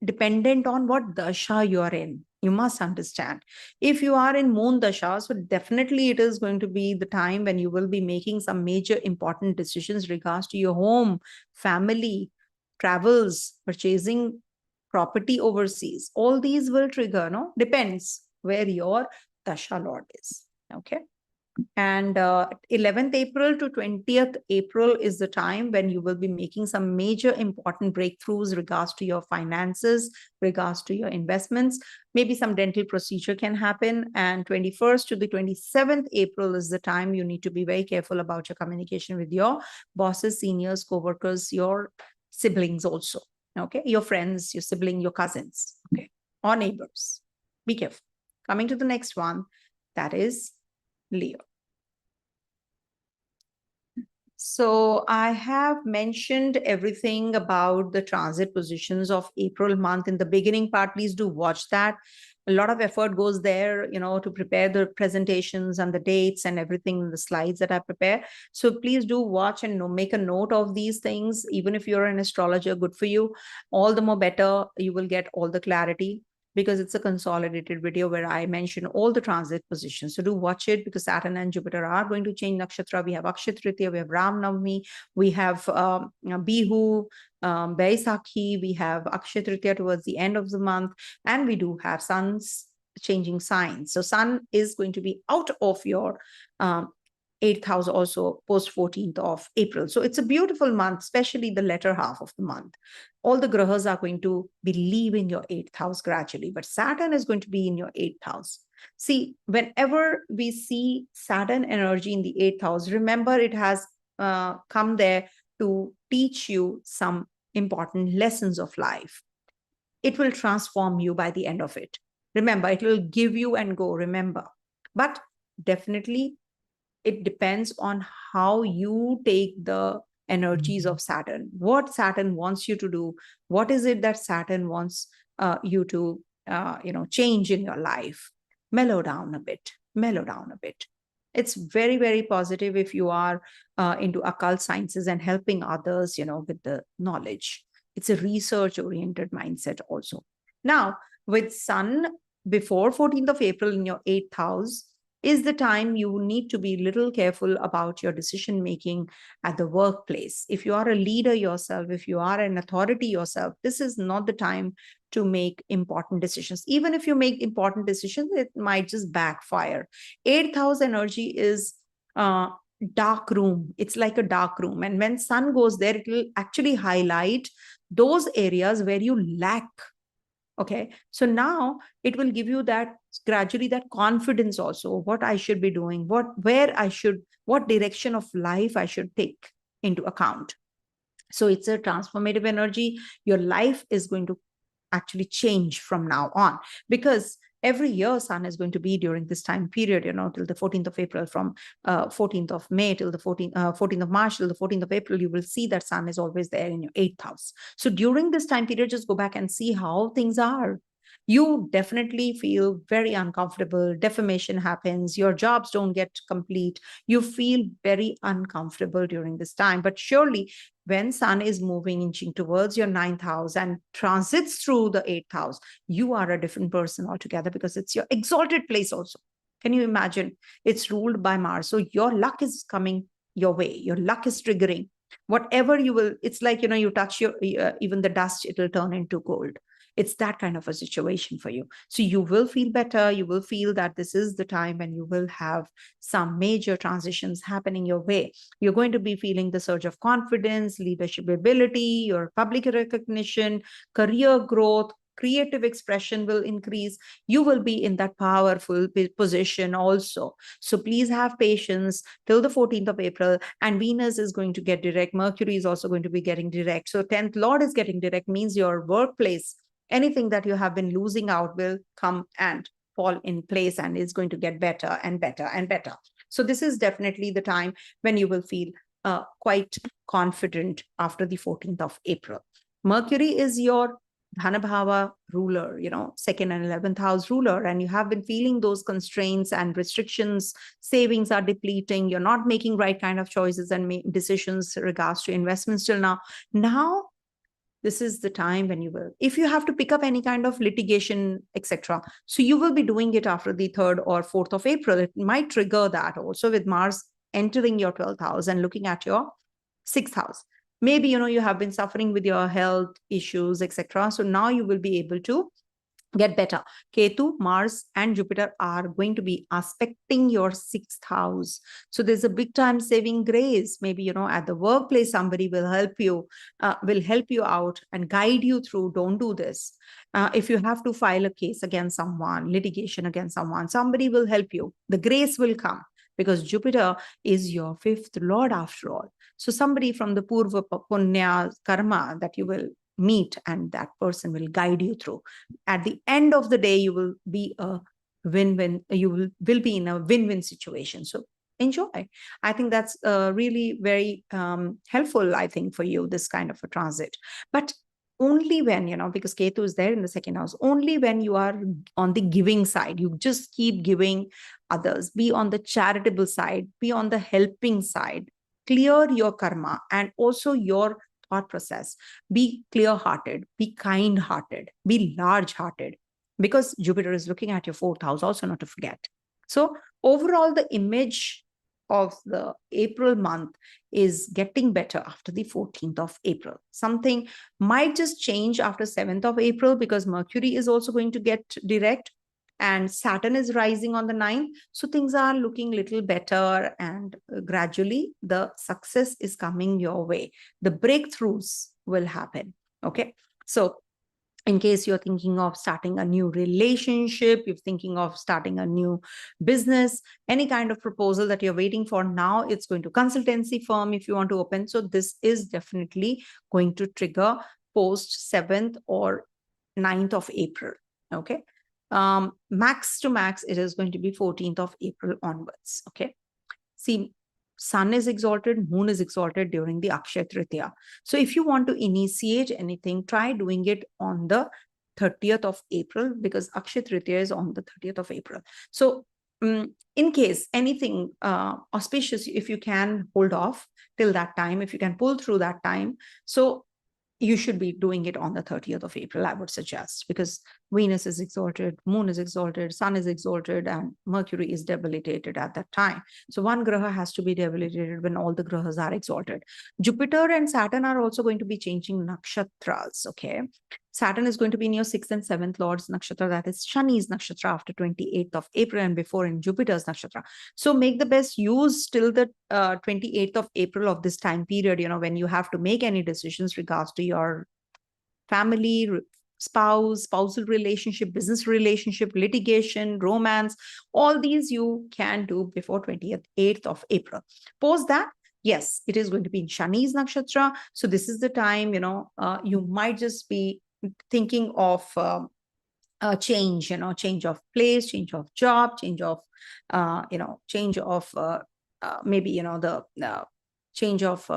dependent on what dasha you are in. You must understand. If you are in Moon dasha, so definitely it is going to be the time when you will be making some major important decisions regards to your home, family, travels, purchasing property overseas. All these will trigger, depends where your dasha lord is. Okay. And 11th April to 20th April is the time when you will be making some major important breakthroughs regards to your finances, regards to your investments. Maybe some dental procedure can happen. And 21st to the 27th April is the time you need to be very careful about your communication with your bosses, seniors, co-workers, your siblings also. Okay, your friends, your sibling, your cousins, okay, or neighbors. Be careful. Coming to the next one, that is Leo. So I have mentioned everything about the transit positions of April month in the beginning part. Please do watch that. A lot of effort goes there, to prepare the presentations and the dates and everything in the slides that I prepare. So please do watch and make a note of these things. Even if you're an astrologer, good for you. All the more better, you will get all the clarity, because it's a consolidated video where I mention all the transit positions. So do watch it, because Saturn and Jupiter are going to change nakshatra. We have Akshaya Tritiya, we have Ram Navami, we have Bihu, Baisakhi, we have Akshaya Tritiya towards the end of the month, and we do have Sun's changing signs. So Sun is going to be out of your 8th house also post 14th of April. So it's a beautiful month, especially the latter half of the month. All the grahas are going to be leaving your 8th house gradually, but Saturn is going to be in your 8th house. See, whenever we see Saturn energy in the 8th house, remember it has come there to teach you some important lessons of life. It will transform you by the end of it. Remember, it will give you and go, remember. But definitely, it depends on how you take the energies of Saturn, what Saturn wants you to do, what is it that Saturn wants you to, change in your life. Mellow down a bit, mellow down a bit. It's very, very positive if you are into occult sciences and helping others, with the knowledge. It's a research-oriented mindset also. Now, with Sun before 14th of April in your 8th house is the time you need to be little careful about your decision making at the workplace. If you are a leader yourself, if you are an authority yourself, this is not the time to make important decisions. Even if you make important decisions, it might just backfire. 8th house energy is dark room. It's like a dark room. And when Sun goes there, it will actually highlight those areas where you lack. Okay, so now it will give you that gradually that confidence also, what I should be doing, what direction of life I should take into account. So it's a transformative energy. Your life is going to actually change from now on, because every year Sun is going to be during this time period, till the 14th of April, from 14th of May till the 14th of March till the 14th of April, you will see that Sun is always there in your 8th house. So during this time period, just go back and see how things are. You definitely feel very uncomfortable. Defamation happens. Your jobs don't get complete. You feel very uncomfortable during this time. But surely, when Sun is moving, inching towards your 9th house and transits through the 8th house, you are a different person altogether, because it's your exalted place also. Can you imagine? It's ruled by Mars. So your luck is coming your way. Your luck is triggering. Whatever you will, it's like, you touch even the dust, it will turn into gold. It's that kind of a situation for you. So you will feel better. You will feel that this is the time when you will have some major transitions happening your way. You're going to be feeling the surge of confidence, leadership ability, your public recognition, career growth, creative expression will increase. You will be in that powerful position also. So please have patience till the 14th of April. And Venus is going to get direct. Mercury is also going to be getting direct. So 10th Lord is getting direct, means your workplace, anything that you have been losing out will come and fall in place, and is going to get better and better and better. So this is definitely the time when you will feel quite confident after the 14th of April. Mercury is your Dhanabhava ruler, 2nd and 11th house ruler, and you have been feeling those constraints and restrictions. Savings are depleting. You're not making right kind of choices and decisions regards to investments till now. Now, this is the time when you will, if you have to pick up any kind of litigation, etc. So you will be doing it after the 3rd or 4th of April. It might trigger that also, with Mars entering your 12th house and looking at your 6th house. Maybe, you have been suffering with your health issues, etc. So now you will be able to get better. Ketu, Mars, and Jupiter are going to be aspecting your 6th house. So there's a big time saving grace. Maybe, at the workplace, somebody will help you out and guide you through. Don't do this. If you have to file a case against someone, litigation against someone, somebody will help you. The grace will come, because Jupiter is your 5th Lord after all. So somebody from the Purva Punya Karma that you will meet, and that person will guide you through. At the end of the day, you will be a win-win. You will be in a win-win situation. So enjoy. I think that's really very helpful, I think, for you, this kind of a transit. But only when, because Ketu is there in the 2nd house, only when you are on the giving side, you just keep giving others, be on the charitable side, be on the helping side, clear your karma and also your thought process. Be clear-hearted, be kind-hearted, be large-hearted, because Jupiter is looking at your 4th house also, not to forget. So overall, the image of the April month is getting better after the 14th of April. Something might just change after 7th of April, because Mercury is also going to get direct and Saturn is rising on the 9th. So things are looking little better, and gradually the success is coming your way. The breakthroughs will happen. Okay. So in case you're thinking of starting a new relationship, you're thinking of starting a new business, any kind of proposal that you're waiting for, now it's going to consultancy firm if you want to open. So this is definitely going to trigger post 7th or 9th of April. Okay. Max to max, it is going to be 14th of April onwards. Okay. See, Sun is exalted, Moon is exalted during the Akshaya Tritiya. So if you want to initiate anything, try doing it on the 30th of April, because Akshaya Tritiya is on the 30th of April. So in case anything auspicious, if you can hold off till that time, if you can pull through that time, so you should be doing it on the 30th of April, I would suggest, because Venus is exalted, Moon is exalted, Sun is exalted, and Mercury is debilitated at that time. So one graha has to be debilitated when all the grahas are exalted. Jupiter and Saturn are also going to be changing nakshatras, okay? Saturn is going to be in your 6th and 7th Lord's nakshatra, that is Shani's nakshatra after 28th of April and before in Jupiter's nakshatra. So make the best use till the 28th of April of this time period, when you have to make any decisions regards to your family, spousal relationship, business relationship, litigation, romance, all these you can do before 28th of April. Post that, yes, it is going to be in Shani's nakshatra. So this is the time, you might just be thinking of a change, change of place, change of job, change of, change of maybe, the change of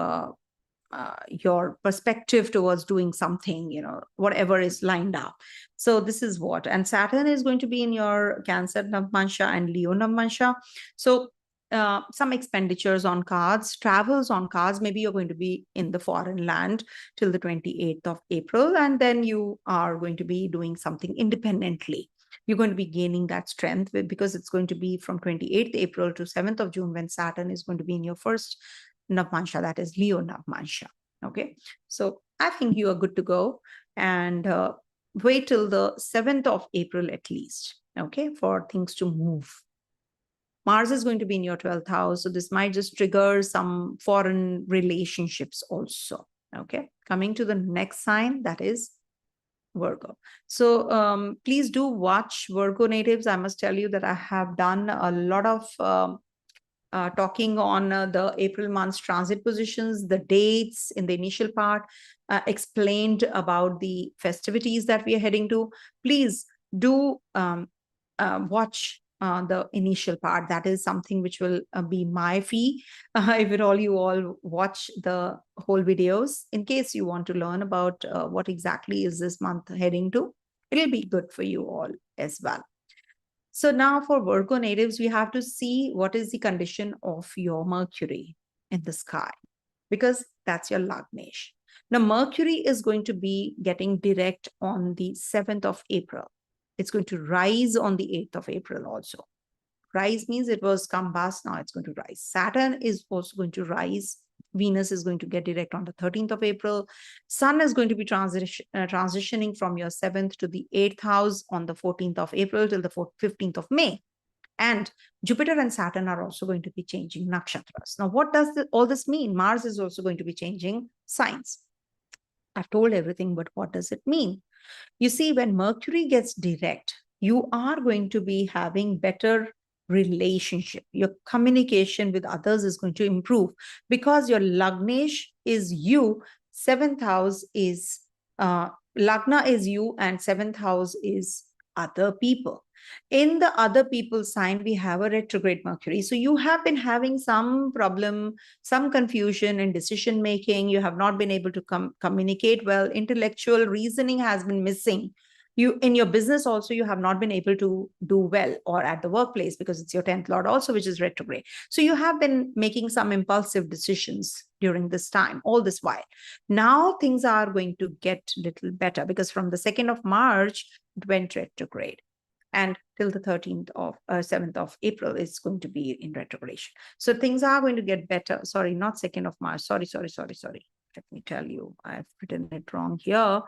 your perspective towards doing something, whatever is lined up. So this is what, and Saturn is going to be in your Cancer Navmansha and Leo Navmansha. So some expenditures on cards, travels on cards. Maybe you're going to be in the foreign land till the 28th of April, and then you are going to be doing something independently. You're going to be gaining that strength because it's going to be from 28th April to 7th of June when Saturn is going to be in your first Navmansha, that is Leo Navmansha. Okay, so I think you are good to go, and wait till the 7th of April at least, okay, for things to move. Mars is going to be in your 12th house, so this might just trigger some foreign relationships also. Okay, coming to the next sign, that is Virgo. So please do watch Virgo natives. I must tell you that I have done a lot of talking on the April month's transit positions, the dates in the initial part, explained about the festivities that we are heading to. Please do watch the initial part. That is something which will be my fee if at all you all watch the whole videos. In case you want to learn about what exactly is this month heading to, it'll be good for you all as well. So now for Virgo natives, we have to see what is the condition of your Mercury in the sky, because that's your Lagnesh. Now, Mercury is going to be getting direct on the 7th of April. It's going to rise on the 8th of April also. Rise means it was combust, now it's going to rise. Saturn is also going to rise. Venus is going to get direct on the 13th of April. Sun is going to be transitioning from your 7th to the 8th house on the 14th of April till the 15th of May. And Jupiter and Saturn are also going to be changing nakshatras. Now, what does all this mean? Mars is also going to be changing signs. I've told everything, but what does it mean? You see, when Mercury gets direct, you are going to be having better relationship. Your communication with others is going to improve because your Lagnesh is you, 7th house is Lagna is you, and 7th house is other people. In the other people sign, we have a retrograde Mercury. So you have been having some problem, some confusion in decision making. You have not been able to communicate well. Intellectual reasoning has been missing. You in your business also, you have not been able to do well, or at the workplace, because it's your 10th lord also, which is retrograde. So you have been making some impulsive decisions during this time, all this while. Now things are going to get a little better because from the 2nd of March, it went retrograde. And till the 13th of 7th of April, it's going to be in retrogression. So things are going to get better. Sorry, not 2nd of March. Sorry. Let me tell you, I've written it wrong here.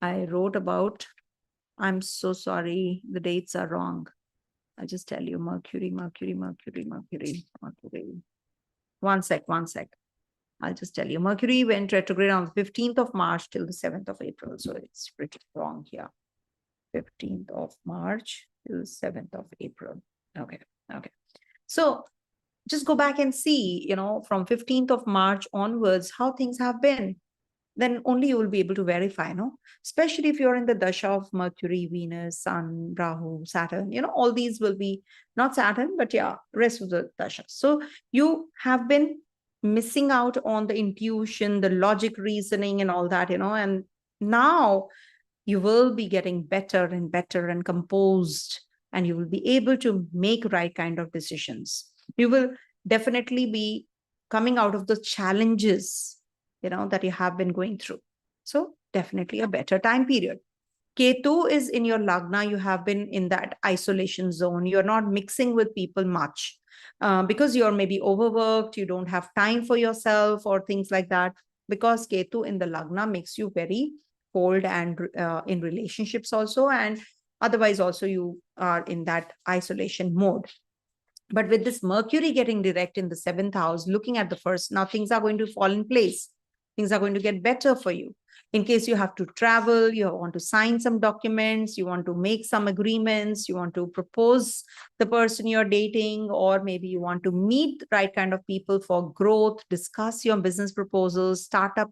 I wrote about, I'm so sorry, the dates are wrong. I'll just tell you, Mercury. One sec. I'll just tell you, Mercury went retrograde on the 15th of March till the 7th of April. So it's written wrong here. 15th of March till 7th of April. Okay. So just go back and see, from 15th of March onwards, how things have been. Then only you will be able to verify, especially if you're in the dasha of Mercury, Venus, Sun, Rahu, Saturn, all these will be not Saturn, but yeah, rest of the dasha. So you have been missing out on the intuition, the logic reasoning and all that, and now you will be getting better and composed and you will be able to make right kind of decisions. You will definitely be coming out of the challenges, that you have been going through. So definitely a better time period. Ketu is in your Lagna. You have been in that isolation zone. You're not mixing with people much because you're maybe overworked. You don't have time for yourself or things like that. Because Ketu in the Lagna makes you very cold and in relationships also. And otherwise also you are in that isolation mode. But with this Mercury getting direct in the 7th house, looking at the first, now things are going to fall in place. Things are going to get better for you. In case you have to travel, you want to sign some documents, you want to make some agreements, you want to propose the person you're dating, or maybe you want to meet the right kind of people for growth, discuss your business proposals, start up,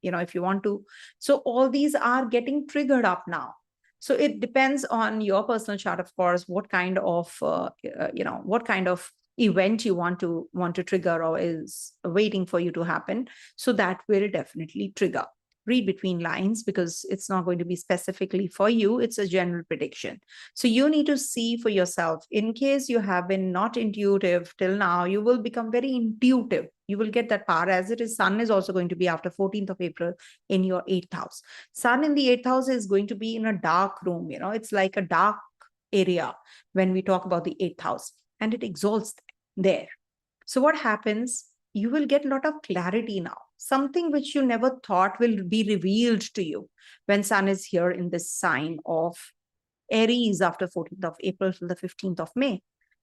if you want to. So all these are getting triggered up now. So it depends on your personal chart, of course, what kind of, what kind of event you want to trigger or is waiting for you to happen. So that will definitely trigger. Read between lines because it's not going to be specifically for you. It's a general prediction. So you need to see for yourself. In case you have been not intuitive till now, you will become very intuitive. You will get that power. As it is, Sun is also going to be after 14th of April in your 8th house. Sun in the 8th house is going to be in a dark room. It's like a dark area when we talk about the 8th house, and it exalts there. So what happens? You will get a lot of clarity now. Something which you never thought will be revealed to you when Sun is here in this sign of Aries after 14th of April till the 15th of May.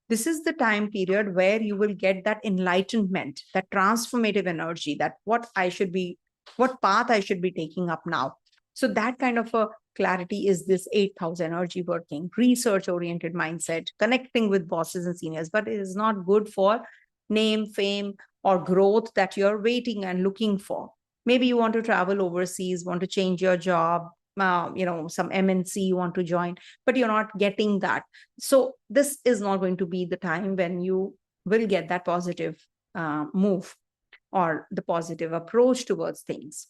This is the time period where you will get that enlightenment, that transformative energy, that what path I should be taking up now. So that kind of a clarity is this 8th house energy working, research-oriented mindset, connecting with bosses and seniors, but it is not good for name, fame, or growth that you're waiting and looking for. Maybe you want to travel overseas, want to change your job, some MNC you want to join, but you're not getting that. So this is not going to be the time when you will get that positive move or the positive approach towards things,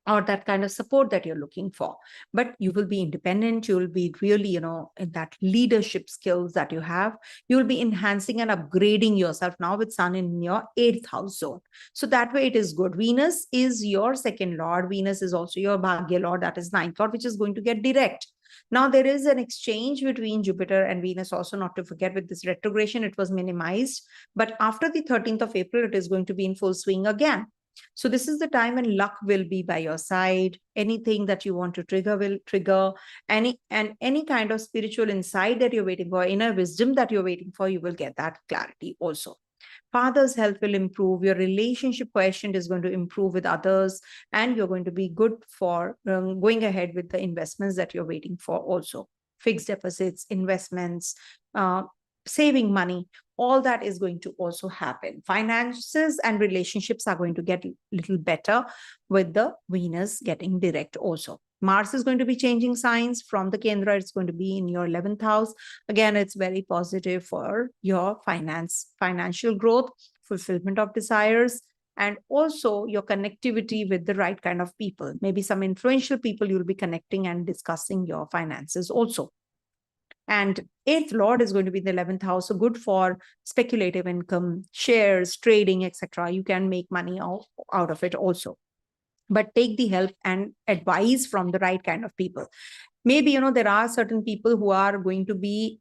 or that kind of support that you're looking for. But you will be independent. You will be really, in that leadership skills that you have. You will be enhancing and upgrading yourself now with Sun in your 8th house zone. So that way it is good. Venus is your second lord. Venus is also your Bhagya lord, that is 9th lord, which is going to get direct. Now there is an exchange between Jupiter and Venus also, not to forget. With this retrogression, it was minimized. But after the 13th of April, it is going to be in full swing again. So this is the time when luck will be by your side. Anything that you want to trigger will trigger. Any kind of spiritual insight that you're waiting for, inner wisdom that you're waiting for, you will get that clarity also. Father's health will improve. Your relationship quotient is going to improve with others, and you're going to be good for going ahead with the investments that you're waiting for also. Fixed deposits, investments, saving money, all that is going to also happen. Finances and relationships are going to get a little better with the Venus getting direct also. Mars is going to be changing signs from the Kendra. It's going to be in your 11th house. Again, it's very positive for your financial growth, fulfillment of desires, and also your connectivity with the right kind of people. Maybe some influential people you'll be connecting and discussing your finances also. And 8th lord is going to be the 11th house, so good for speculative income, shares, trading, etc. You can make money out of it also. But take the help and advice from the right kind of people. Maybe, there are certain people who are going to be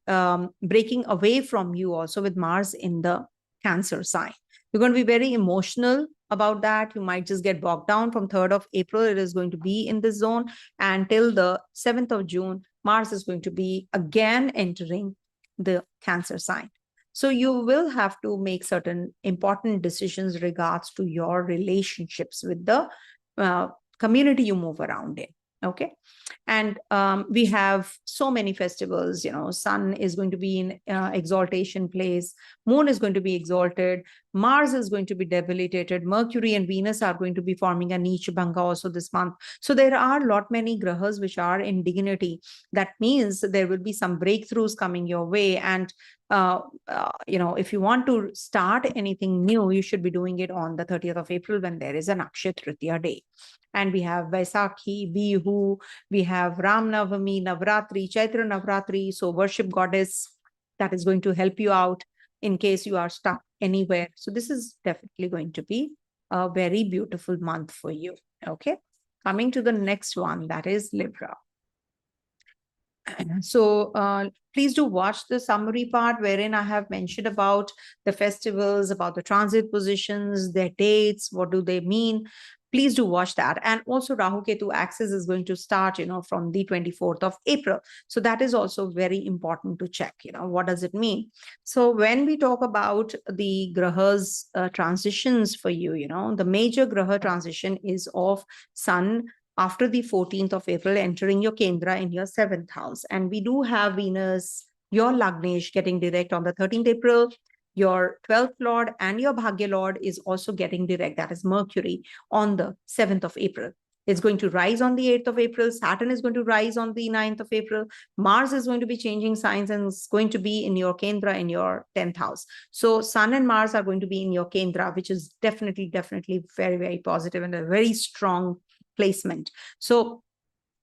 breaking away from you also with Mars in the Cancer sign. You're going to be very emotional about that. You might just get bogged down. From 3rd of April, it is going to be in this zone. And till the 7th of June, Mars is going to be again entering the Cancer sign. So you will have to make certain important decisions regards to your relationships with the community you move around in. Okay. And we have so many festivals. Sun is going to be in exaltation place. Moon is going to be exalted. Mars is going to be debilitated. Mercury and Venus are going to be forming a niche bhanga also this month. So there are many grahas which are in dignity. That means there will be some breakthroughs coming your way. And if you want to start anything new, you should be doing it on the 30th of April when there is an Akshaya Tritiya day. And we have Vaisakhi, Bihu, we have Ram Navami, Navratri, Chaitra Navratri. So worship goddess. That is going to help you out in case you are stuck anywhere. So this is definitely going to be a very beautiful month for you. Okay. Coming to the next one, that is Libra. So please do watch the summary part wherein I have mentioned about the festivals, about the transit positions, their dates, what do they mean. Please do watch that. And also Rahu Ketu axis is going to start, from the 24th of April. So that is also very important to check, what does it mean? So when we talk about the grahas transitions for you, the major graha transition is of Sun after the 14th of April, entering your Kendra in your 7th house. And we do have Venus, your Lagnesh, getting direct on the 13th April. Your 12th Lord and your Bhagya Lord is also getting direct, that is Mercury, on the 7th of April. It's going to rise on the 8th of April. Saturn is going to rise on the 9th of April. Mars is going to be changing signs and it's going to be in your Kendra in your 10th house. So Sun and Mars are going to be in your Kendra, which is definitely very, very positive and a very strong placement. So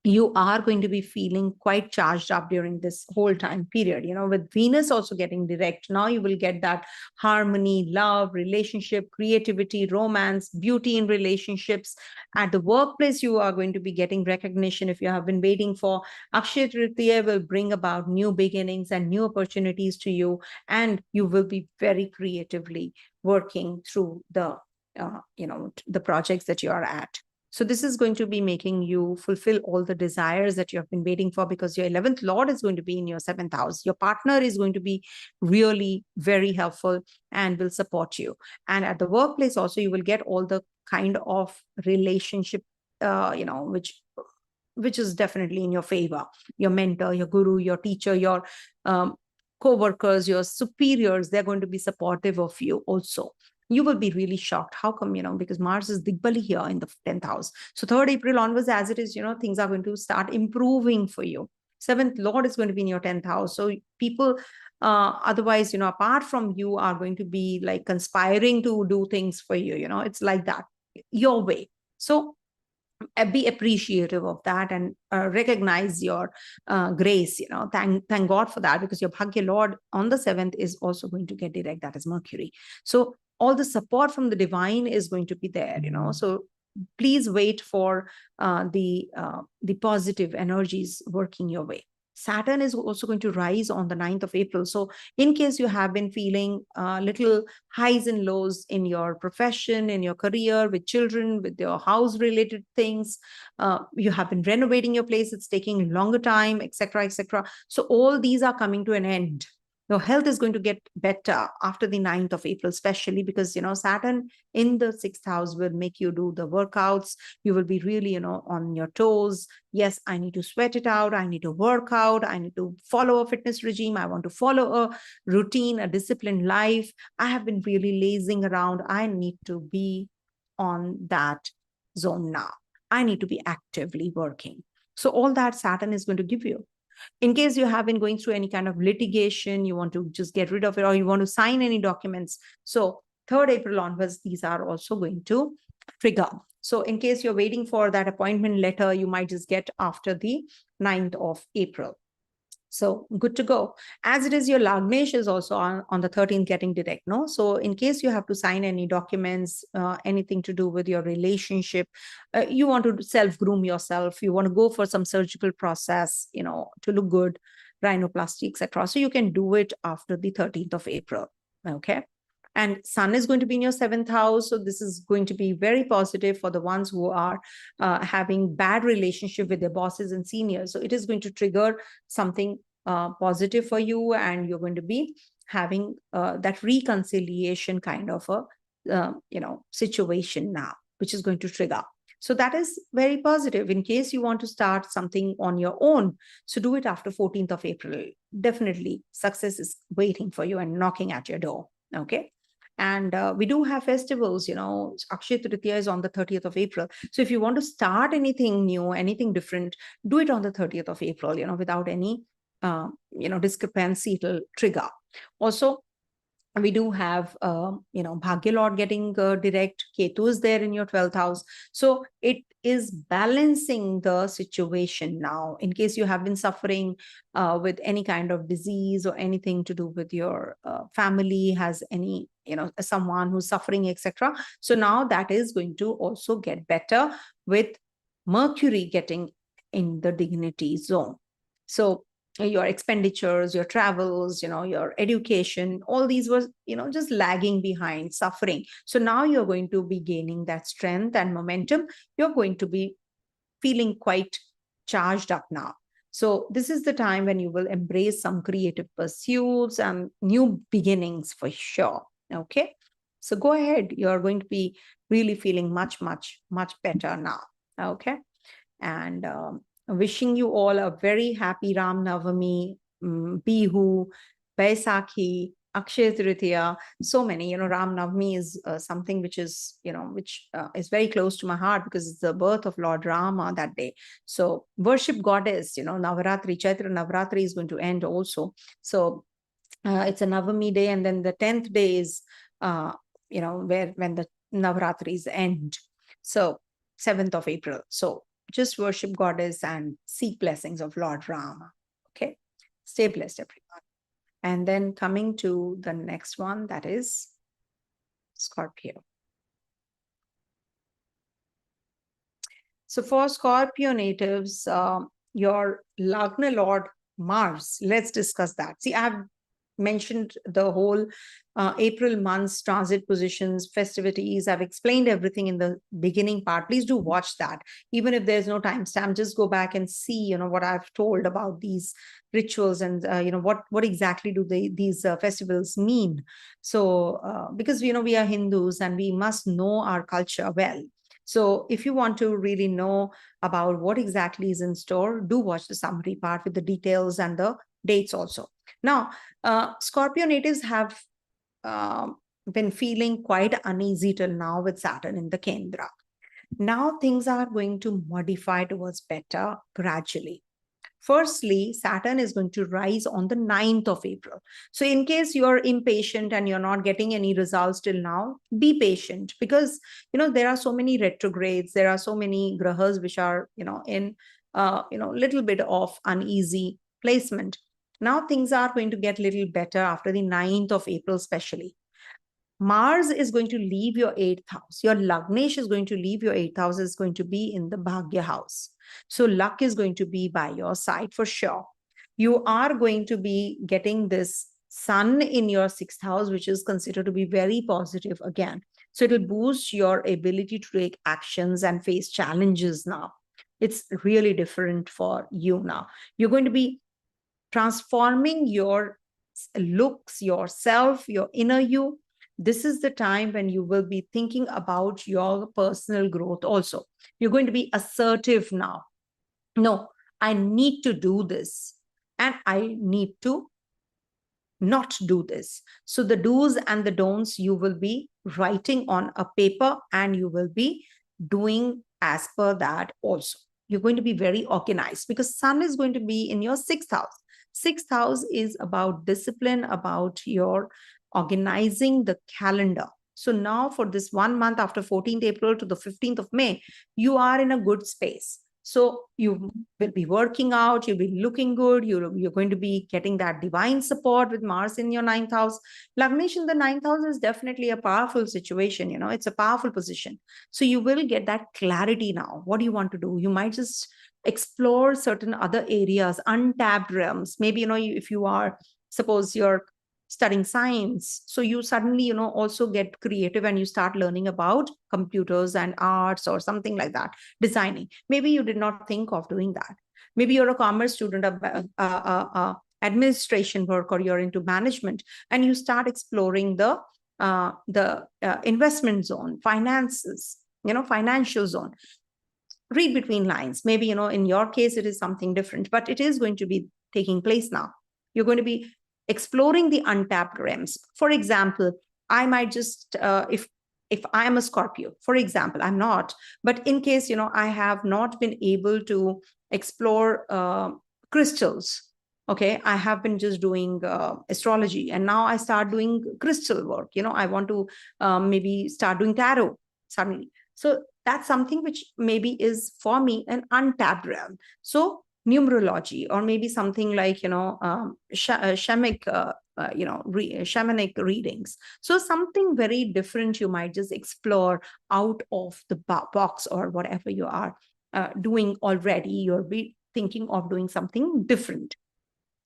you are going to be feeling quite charged up during this whole time period, with Venus also getting direct. Now you will get that harmony, love, relationship, creativity, romance, beauty in relationships. At the workplace, you are going to be getting recognition if you have been waiting for. Akshaya Tritiya will bring about new beginnings and new opportunities to you, and you will be very creatively working through the the projects that you are at. So this is going to be making you fulfill all the desires that you have been waiting for, because your 11th Lord is going to be in your 7th house. Your partner is going to be really very helpful and will support you. And at the workplace also, you will get all the kind of relationship, which is definitely in your favor. Your mentor, your guru, your teacher, your co-workers, your superiors, they're going to be supportive of you also. You will be really shocked. How come, because Mars is Digbali here in the 10th house. So 3rd April onwards, as it is, things are going to start improving for you. 7th Lord is going to be in your 10th house. So people, otherwise, apart from you, are going to be like conspiring to do things for you. It's like that, your way. So be appreciative of that and recognize your grace. Thank God for that, because your Bhagya Lord on the 7th is also going to get direct, that is Mercury. So all the support from the divine is going to be there. So please wait for the positive energies working your way. Saturn is also going to rise on the 9th of April. So in case you have been feeling little highs and lows in your profession, in your career, with children, with your house related things, you have been renovating your place, it's taking longer time, etc., etc. So all these are coming to an end. Your health is going to get better after the 9th of April, especially because, Saturn in the 6th house will make you do the workouts. You will be really, on your toes. Yes, I need to sweat it out. I need to work out. I need to follow a fitness regime. I want to follow a routine, a disciplined life. I have been really lazing around. I need to be on that zone now. I need to be actively working. So all that Saturn is going to give you. In case you have been going through any kind of litigation, you want to just get rid of it, or you want to sign any documents. So 3rd April onwards, these are also going to trigger. So in case you're waiting for that appointment letter, you might just get after the 9th of April. So good to go. As it is, your Lagnesh is also on the 13th getting direct, no? So in case you have to sign any documents, anything to do with your relationship, you want to self-groom yourself, you want to go for some surgical process, to look good, rhinoplasty, etc. So you can do it after the 13th of April, okay? And Sun is going to be in your 7th house. So this is going to be very positive for the ones who are having bad relationship with their bosses and seniors. So it is going to trigger something positive for you, and you're going to be having that reconciliation kind of a situation now, which is going to trigger. So that is very positive in case you want to start something on your own. So do it after 14th of April. Definitely success is waiting for you and knocking at your door. Okay. And we do have festivals, Akshaya Tritiya is on the 30th of April. So if you want to start anything new, anything different, do it on the 30th of April, without any, discrepancy, it'll trigger. Also, we do have, Bhagya Lord getting direct. Ketu is there in your 12th house. So it is balancing the situation now. In case you have been suffering with any kind of disease or anything to do with your family, has any, someone who's suffering, etc. So now that is going to also get better with Mercury getting in the dignity zone. So your expenditures, your travels, your education, all these were, just lagging behind, suffering. So now you're going to be gaining that strength and momentum. You're going to be feeling quite charged up now. So this is the time when you will embrace some creative pursuits and new beginnings for sure. Okay. So go ahead. You're going to be really feeling much, much, much better now. Okay. And wishing you all a very happy Ram Navami, Bihu, Baisakhi, Akshaya Tritiya, so many. Ram Navami is something which is, which is very close to my heart because it's the birth of Lord Rama that day. So worship goddess, Navaratri, Chaitra Navaratri is going to end also. So it's a Navami day, and then the 10th day is, when the Navaratris end. So 7th of April. So just worship goddess and seek blessings of Lord Rama. Okay. Stay blessed, everyone. And then coming to the next one, that is Scorpio. So for Scorpio natives, your Lagna Lord Mars, let's discuss that. See, I've mentioned the whole April month's transit positions, festivities. I've explained everything in the beginning part. Please do watch that. Even if there's no timestamp, just go back and see, what I've told about these rituals and, what exactly do these festivals mean. So, because, we are Hindus and we must know our culture well. So if you want to really know about what exactly is in store, do watch the summary part with the details and the dates also. Now, Scorpio natives have been feeling quite uneasy till now with Saturn in the Kendra. Now things are going to modify towards better gradually. Firstly, Saturn is going to rise on the 9th of April. So in case you're impatient and you're not getting any results till now, be patient because, there are so many retrogrades. There are so many grahas which are, in, little bit of uneasy placement. Now things are going to get a little better after the 9th of April, especially. Mars is going to leave your 8th house. Your Lagnesh is going to leave your 8th house, is going to be in the Bhagya house. So luck is going to be by your side for sure. You are going to be getting this sun in your 6th house, which is considered to be very positive again. So it will boost your ability to take actions and face challenges now. It's really different for you now. You're going to be transforming your looks, yourself, your inner you. This is the time when you will be thinking about your personal growth also. You're going to be assertive now. No, I need to do this and I need to not do this. So the do's and the don'ts you will be writing on a paper and you will be doing as per that also. You're going to be very organized because Sun is going to be in your 6th house. 6th house is about discipline, about your organizing the calendar. So now for this 1 month after 14th April to the 15th of May, you are in a good space. So you will be working out, you'll be looking good, you're going to be getting that divine support with Mars in your 9th house. Lagnesh in the 9th house is definitely a powerful situation, it's a powerful position. So you will get that clarity now. What do you want to do? You might just explore certain other areas, untapped realms. Maybe, if you are, suppose you're studying science, so you suddenly also get creative and you start learning about computers and arts or something like that, designing. Maybe you did not think of doing that. Maybe you're a commerce student, administration work, or you're into management and you start exploring the investment zone, finances, financial zone. Read between lines. Maybe in your case it is something different, but it is going to be taking place now. You're going to be exploring the untapped realms. For example, I might just, if I'm a Scorpio, for example, I'm not, but in case, I have not been able to explore crystals. Okay, I have been just doing astrology, and now I start doing crystal work. I want to maybe start doing tarot suddenly. So that's something which maybe is for me an untapped realm. So numerology, or maybe something like shamanic shamanic readings. So something very different you might just explore out of the box, or whatever you are doing already. You're thinking of doing something different.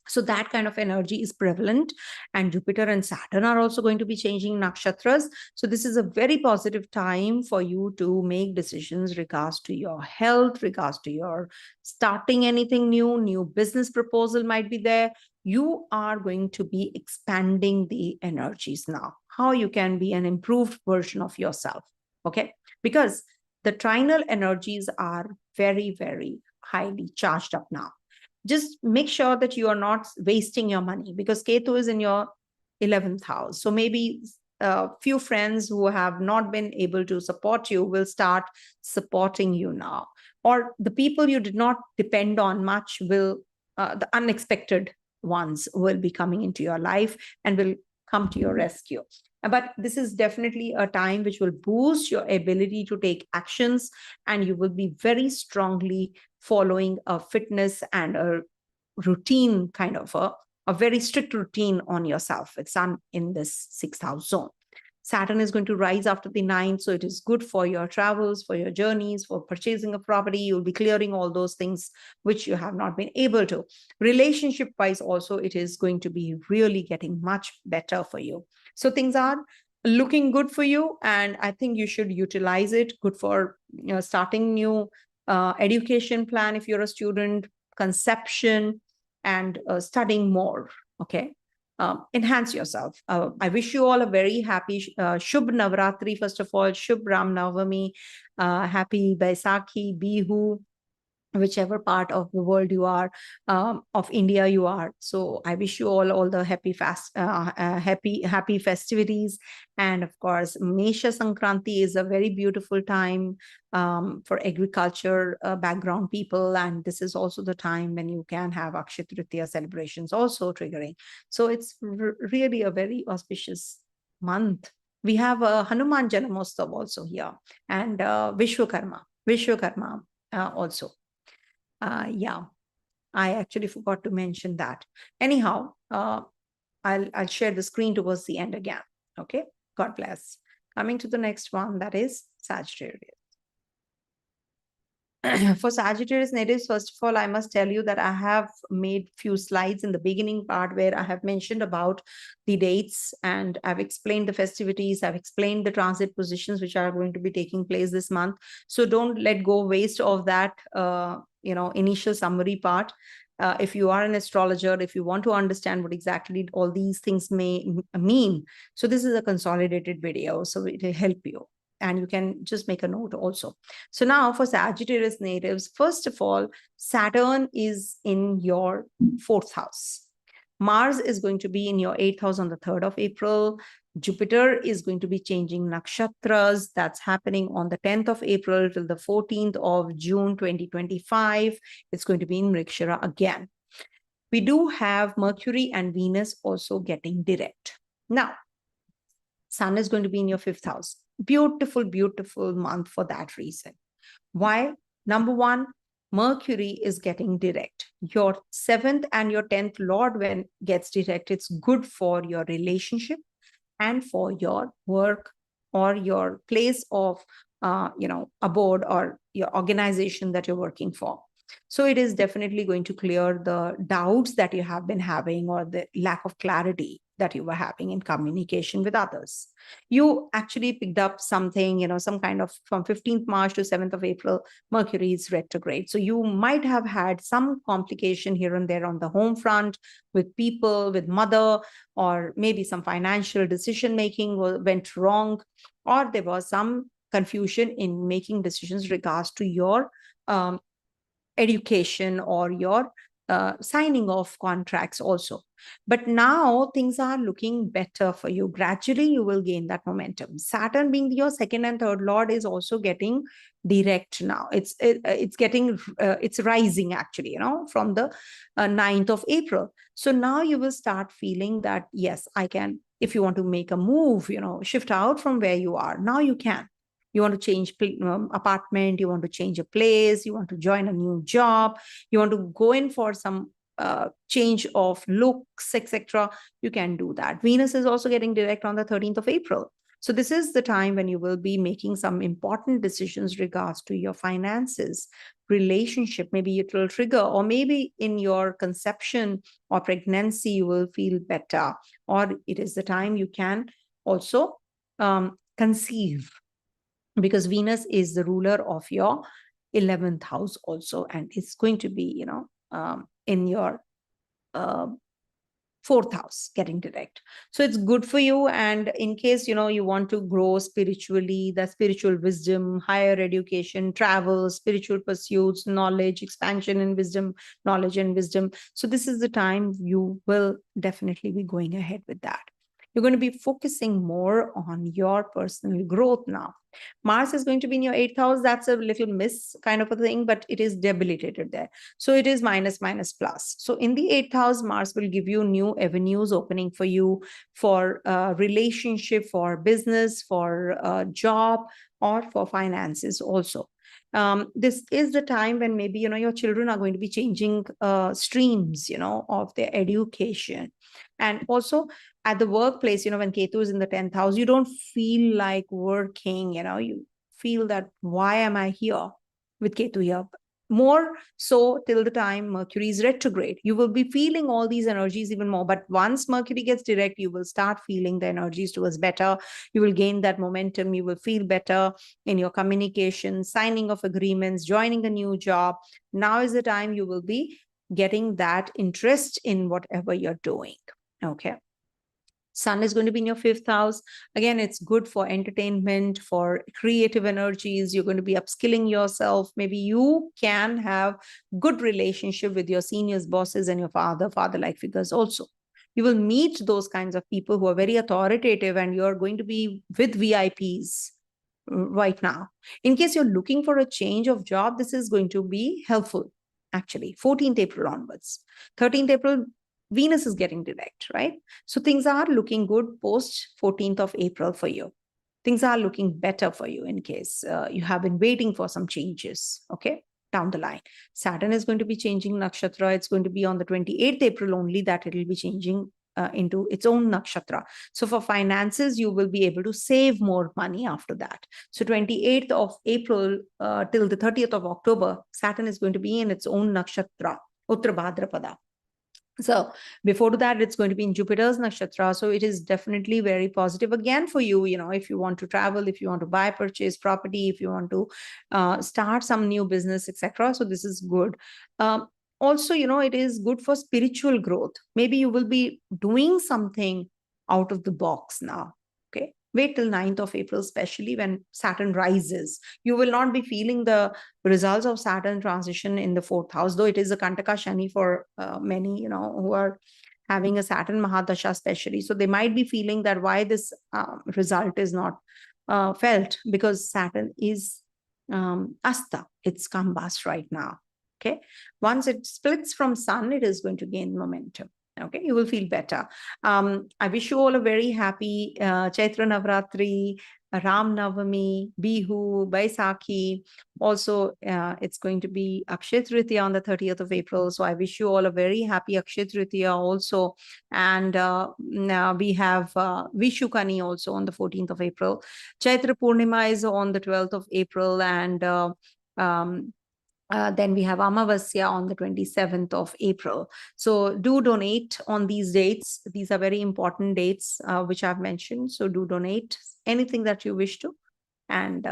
So that kind of energy is prevalent, and Jupiter and Saturn are also going to be changing nakshatras. So this is a very positive time for you to make decisions regards to your health, regards to your starting anything new business proposal might be there. You are going to be expanding the energies now, how you can be an improved version of yourself. Okay, because the trinal energies are very, very highly charged up now. Just make sure that you are not wasting your money, because Ketu is in your 11th house. So maybe a few friends who have not been able to support you will start supporting you now. Or the people you did not depend on much will, the unexpected ones will be coming into your life and will come to your rescue. But this is definitely a time which will boost your ability to take actions, and you will be very strongly following a fitness and a routine, kind of a very strict routine on yourself. It's Sun in this 6th house zone. Saturn is going to rise after the 9th, so it is good for your travels, for your journeys, for purchasing a property. You'll be clearing all those things which you have not been able to. Relationship-wise also, it is going to be really getting much better for you. So things are looking good for you, and I think you should utilize it. Good for starting new education plan if you're a student, conception, and studying more. Okay. Enhance yourself. I wish you all a very happy Shubh Navratri, first of all, Shubh Ram Navami, happy Baisakhi, Bihu, whichever part of the world you are, of India you are. So I wish you all the happy happy festivities. And of course, Mesha Sankranti is a very beautiful time for agriculture background people. And this is also the time when you can have Akshaya Tritiya celebrations also triggering. So it's really a very auspicious month. We have a Hanuman Janamotsav also here, and Vishwakarma also. Yeah, I actually forgot to mention that. Anyhow, I'll share the screen towards the end again. Okay, God bless. Coming to the next one, that is Sagittarius. For Sagittarius natives, first of all, I must tell you that I have made few slides in the beginning part where I have mentioned about the dates, and I've explained the festivities, I've explained the transit positions which are going to be taking place this month. So don't let go waste of that initial summary part. If you are an astrologer, if you want to understand what exactly all these things may mean, so this is a consolidated video, so it will help you. And you can just make a note also. So now for Sagittarius natives, first of all, Saturn is in your 4th house. Mars is going to be in your 8th house on the 3rd of April. Jupiter is going to be changing nakshatras. That's happening on the 10th of April till the 14th of June, 2025. It's going to be in Mrigashira again. We do have Mercury and Venus also getting direct. Now, Sun is going to be in your 5th house. Beautiful, beautiful month for that reason. Why? Number one, Mercury is getting direct. Your 7th and your 10th Lord, when gets direct, it's good for your relationship and for your work or your place of, abode or your organization that you're working for. So it is definitely going to clear the doubts that you have been having, or the lack of clarity that you were having in communication with others. You actually picked up something, some kind of, from 15th March to 7th of April, Mercury is retrograde. So you might have had some complication here and there on the home front with people, with mother, or maybe some financial decision-making went wrong, or there was some confusion in making decisions regards to your education or your signing off contracts also. But now things are looking better for you. Gradually, you will gain that momentum. Saturn, being your second and third lord, is also getting direct now. It's rising actually, from the 9th of April. So now you will start feeling that, yes, I can. If you want to make a move, shift out from where you are, now you can. You want to change apartment, you want to change a place, you want to join a new job, you want to go in for some change of looks, etc. You can do that. Venus is also getting direct on the 13th of April. So this is the time when you will be making some important decisions regards to your finances, relationship. Maybe it will trigger, or maybe in your conception or pregnancy, you will feel better, or it is the time you can also conceive, because Venus is the ruler of your 11th house also, and it's going to be, in your uh, fourth house getting direct. So it's good for you. And in case, you want to grow spiritually, the spiritual wisdom, higher education, travel, spiritual pursuits, knowledge, expansion in wisdom, knowledge and wisdom. So this is the time you will definitely be going ahead with that. You're going to be focusing more on your personal growth now. Mars is going to be in your 8th house. That's a little miss kind of a thing, but it is debilitated there. So it is minus, minus, plus. So in the 8th house, Mars will give you new avenues opening for you, for relationship, for business, for job, or for finances also. This is the time when maybe, your children are going to be changing streams, of their education. And also at the workplace, when Ketu is in the 10th house, you don't feel like working, you feel that, why am I here with Ketu here? More so till the time Mercury is retrograde. You will be feeling all these energies even more. But once Mercury gets direct, you will start feeling the energies towards better. You will gain that momentum. You will feel better in your communication, signing of agreements, joining a new job. Now is the time you will be getting that interest in whatever you're doing. Okay. Sun is going to be in your 5th house. Again, it's good for entertainment, for creative energies. You're going to be upskilling yourself. Maybe you can have good relationship with your seniors, bosses, and your father-like figures also. You will meet those kinds of people who are very authoritative, and you're going to be with VIPs right now. In case you're looking for a change of job, this is going to be helpful, actually. 14th April onwards. 13th April, Venus is getting direct, right? So things are looking good post 14th of April for you. Things are looking better for you in case you have been waiting for some changes, okay, down the line. Saturn is going to be changing nakshatra. It's going to be on the 28th April only that it will be changing into its own nakshatra. So for finances, you will be able to save more money after that. So 28th of April till the 30th of October, Saturn is going to be in its own nakshatra, Uttar Bhadrapada. So before that, it's going to be in Jupiter's nakshatra. So it is definitely very positive again for you, if you want to travel, if you want to buy, purchase property, if you want to start some new business, etc. So this is good. Also, it is good for spiritual growth. Maybe you will be doing something out of the box now. Okay. Wait till 9th of April, especially when Saturn rises. You will not be feeling the results of Saturn transition in the 4th house, though it is a Kantaka Shani for many, who are having a Saturn Mahadasha especially. So they might be feeling that why this result is not felt, because Saturn is Asta. It's Kambas right now. Okay. Once it splits from Sun, it is going to gain momentum. Okay, you will feel better. I wish you all a very happy Chaitra Navratri, Ram Navami, Bihu, Baisakhi. Also, it's going to be Akshay Tritiya on the 30th of April. So I wish you all a very happy Akshay Tritiya also. And now we have Vishukani also on the 14th of April. Chaitra Purnima is on the 12th of April. And then we have Amavasya on the 27th of April. So do donate on these dates. These are very important dates, which I've mentioned. So do donate anything that you wish to, and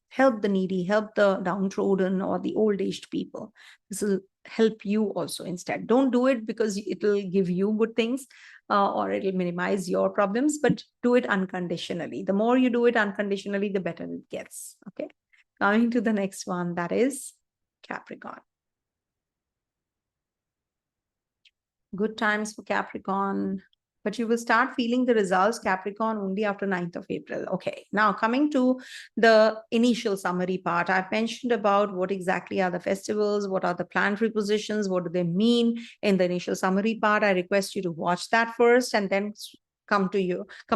help the needy, help the downtrodden or the old aged people. This will help you also instead. Don't do it because it will give you good things or it will minimize your problems, but do it unconditionally. The more you do it unconditionally, the better it gets. Okay. Coming to the next one, that is Capricorn. Good times for Capricorn, but you will start feeling the results, Capricorn, only after 9th of April. Okay, now coming to the initial summary part, I've mentioned about what exactly are the festivals, what are the planetary positions, what do they mean in the initial summary part. I request you to watch that first and then come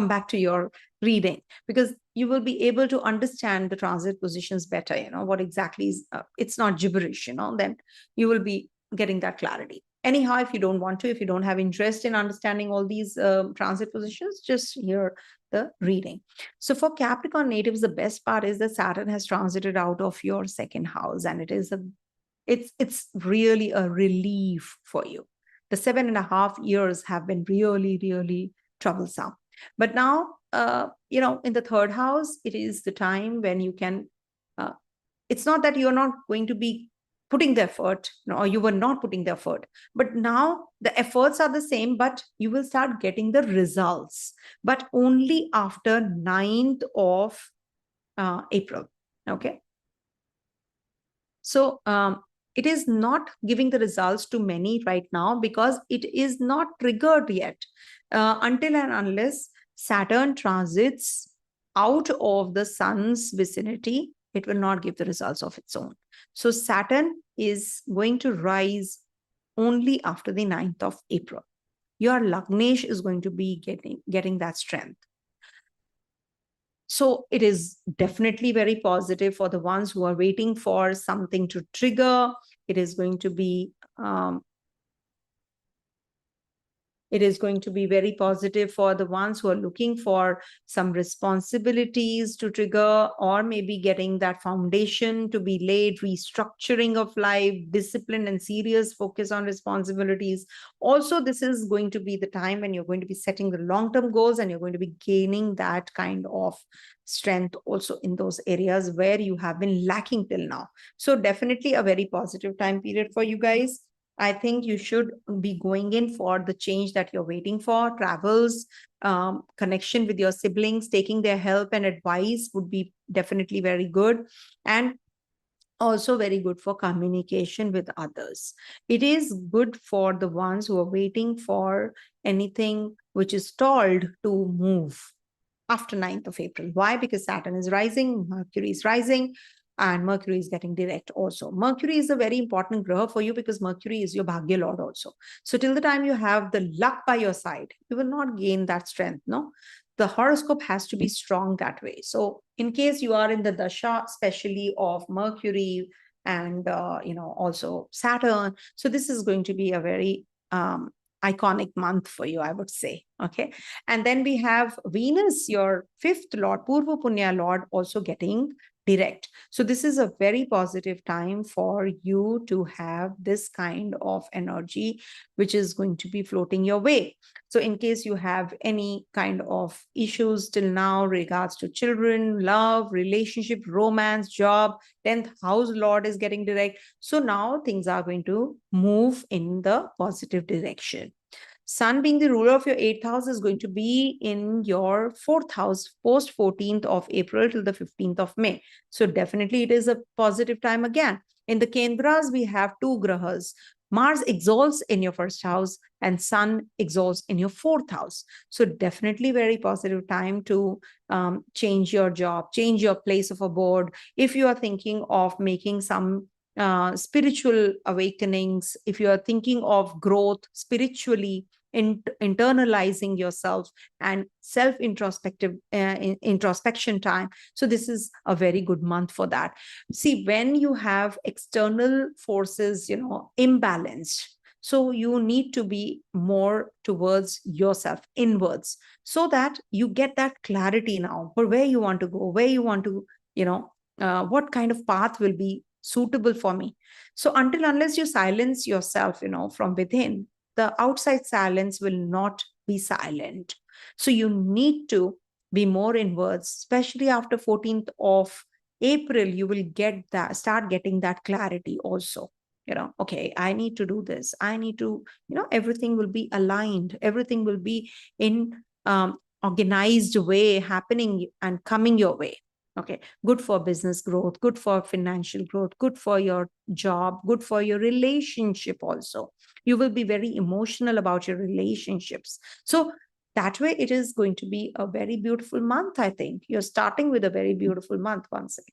back to your reading, because you will be able to understand the transit positions better, what exactly is, it's not gibberish, then you will be getting that clarity. Anyhow, if you don't want to, if you don't have interest in understanding all these transit positions, just hear the reading. So for Capricorn natives, the best part is that Saturn has transited out of your second house, and it's really a relief for you. The 7.5 years have been really, really troublesome. But now, in the third house, it is the time when you can, it's not that you're not going to be putting the effort, or you were not putting the effort, but now the efforts are the same, but you will start getting the results, but only after 9th of April. Okay. So it is not giving the results to many right now because it is not triggered yet. Until and unless Saturn transits out of the sun's vicinity, it will not give the results of its own. So Saturn is going to rise only after the 9th of April. Your Lagnesh is going to be getting that strength. So it is definitely very positive for the ones who are waiting for something to trigger. It is going to be very positive for the ones who are looking for some responsibilities to trigger, or maybe getting that foundation to be laid, restructuring of life, discipline and serious focus on responsibilities. Also, this is going to be the time when you're going to be setting the long-term goals, and you're going to be gaining that kind of strength also in those areas where you have been lacking till now. So definitely a very positive time period for you guys. I think you should be going in for the change that you're waiting for. Travels, connection with your siblings, taking their help and advice would be definitely very good. And also very good for communication with others. It is good for the ones who are waiting for anything which is stalled to move after 9th of April. Why? Because Saturn is rising, Mercury is rising, and Mercury is getting direct also. Mercury is a very important graha for you because Mercury is your Bhagya Lord also. So till the time you have the luck by your side, you will not gain that strength, no? The horoscope has to be strong that way. So in case you are in the dasha, especially of Mercury and, also Saturn, so this is going to be a very iconic month for you, I would say. Okay. And then we have Venus, your fifth lord, Purva Punya lord, also getting direct. So this is a very positive time for you to have this kind of energy, which is going to be floating your way. So in case you have any kind of issues till now regards to children, love, relationship, romance, job, 10th house lord is getting direct. So now things are going to move in the positive direction. Sun, being the ruler of your 8th house, is going to be in your 4th house post 14th of April till the 15th of May. So definitely it is a positive time again. In the Kendras, we have two grahas. Mars exalts in your 1st house and Sun exalts in your 4th house. So definitely very positive time to change your job, change your place of abode. If you are thinking of making some spiritual awakenings, if you are thinking of growth spiritually, internalizing yourself and introspection time. So this is a very good month for that. See, when you have external forces, imbalanced, so you need to be more towards yourself, inwards, so that you get that clarity now for where you want to go, where you want to, what kind of path will be suitable for me. So unless you silence yourself, from within, the outside silence will not be silent. So you need to be more inwards, especially after 14th of April, you will start getting that clarity also. Okay, I need to do this. I need to, everything will be aligned. Everything will be in organized way happening and coming your way. Okay, good for business growth, good for financial growth, good for your job, good for your relationship also. You will be very emotional about your relationships. So that way, it is going to be a very beautiful month, I think. You're starting with a very beautiful month, one sec.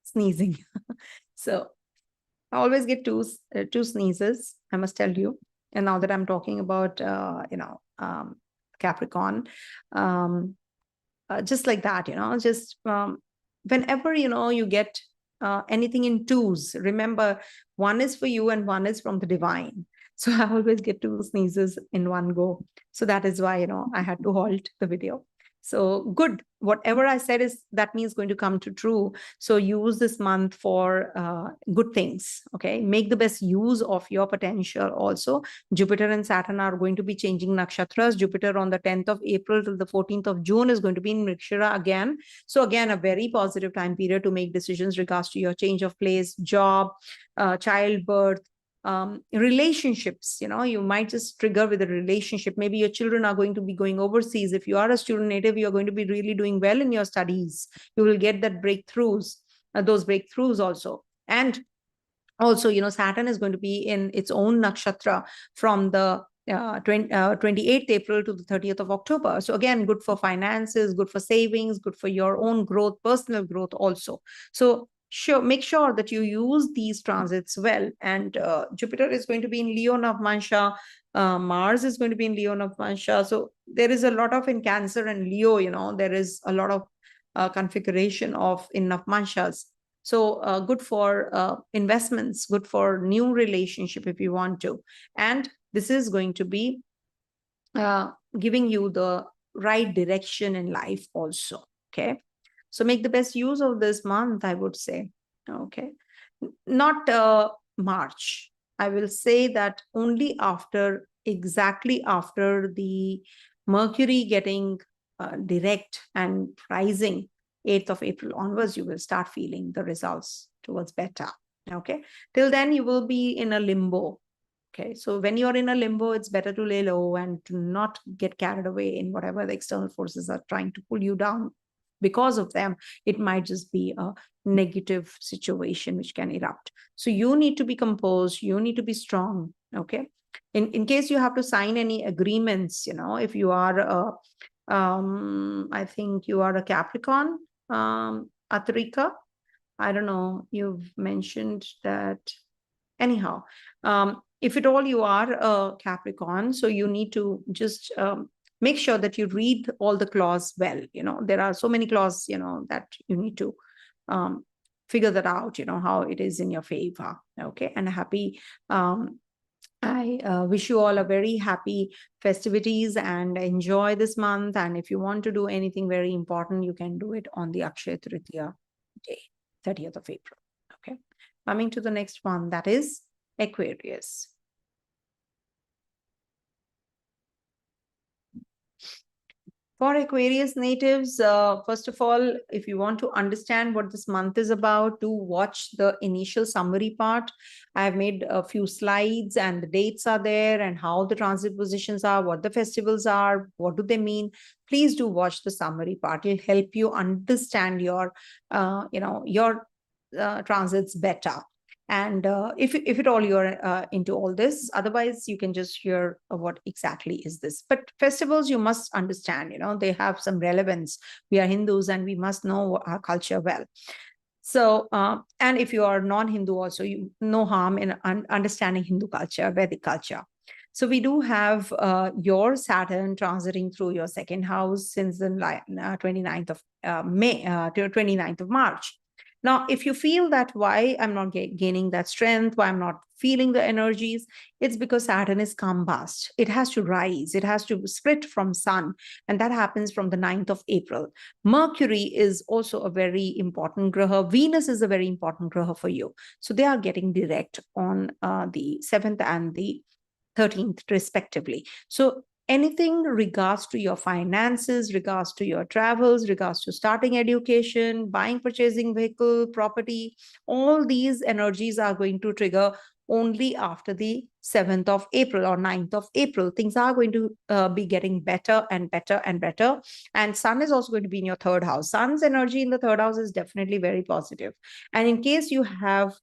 Sneezing. So I always get two sneezes, I must tell you. And now that I'm talking about, Capricorn, um, just like that, just whenever, you get anything in twos, remember one is for you and one is from the divine. So I always get two sneezes in one go. So that is why, I had to halt the video. So good. Whatever I said is that means going to come to true. So use this month for good things. Okay. Make the best use of your potential also. Jupiter and Saturn are going to be changing nakshatras. Jupiter on the 10th of April till the 14th of June is going to be in Mrigashira again. So again, a very positive time period to make decisions regards to your change of place, job, childbirth, relationships. You might just trigger with a relationship. Maybe your children are going to be going overseas. If you are a student native, you're going to be really doing well in your studies. You will get that those breakthroughs also. And also, Saturn is going to be in its own nakshatra from the 28th April to the 30th of October. So again, good for finances, good for savings, good for your own growth, personal growth also. So make sure that you use these transits well. And Jupiter is going to be in Leo Navmansha. Mars is going to be in Leo Navmansha. So there is a lot of in Cancer and Leo, there is a lot of configuration of in Navmanshas. So good for investments, good for new relationship if you want to. And this is going to be giving you the right direction in life also. Okay. So make the best use of this month, I would say. Okay. Not March. I will say that only exactly after the Mercury getting direct and rising 8th of April onwards, you will start feeling the results towards better. Okay. Till then, you will be in a limbo. Okay. So when you're in a limbo, it's better to lay low and to not get carried away in whatever the external forces are trying to pull you down. Because of them, it might just be a negative situation which can erupt. So you need to be composed. You need to be strong. Okay. In case you have to sign any agreements, if you are I think you are a Capricorn, Atrika. I don't know. You've mentioned that. Anyhow, if at all you are a Capricorn, so you need to just make sure that you read all the clause well. There are so many clauses, that you need to figure that out, how it is in your favor. Okay. And I wish you all a very happy festivities and enjoy this month. And if you want to do anything very important, you can do it on the Akshaya Tritiya day, 30th of April. Okay. Coming to the next one, that is Aquarius. For Aquarius natives, first of all, if you want to understand what this month is about, do watch the initial summary part. I have made a few slides and the dates are there and how the transit positions are, what the festivals are, what do they mean. Please do watch the summary part. It'll help you understand your transits better. And if at all you're into all this, otherwise you can just hear what exactly is this. But festivals, you must understand, they have some relevance. We are Hindus and we must know our culture well. So, and if you are non-Hindu also, you no harm in understanding Hindu culture, Vedic culture. So we do have your Saturn transiting through your second house since the 29th of May to 29th of March. Now, if you feel that why I'm not gaining that strength, why I'm not feeling the energies, it's because Saturn is combust. It has to rise. It has to split from Sun. And that happens from the 9th of April. Mercury is also a very important graha. Venus is a very important graha for you. So they are getting direct on the 7th and the 13th respectively. So anything regards to your finances, regards to your travels, regards to starting education, buying, purchasing vehicle, property, all these energies are going to trigger only after the 7th of April or 9th of April. Things are going to be getting better and better and better. And Sun is also going to be in your third house. Sun's energy in the third house is definitely very positive. And in case you have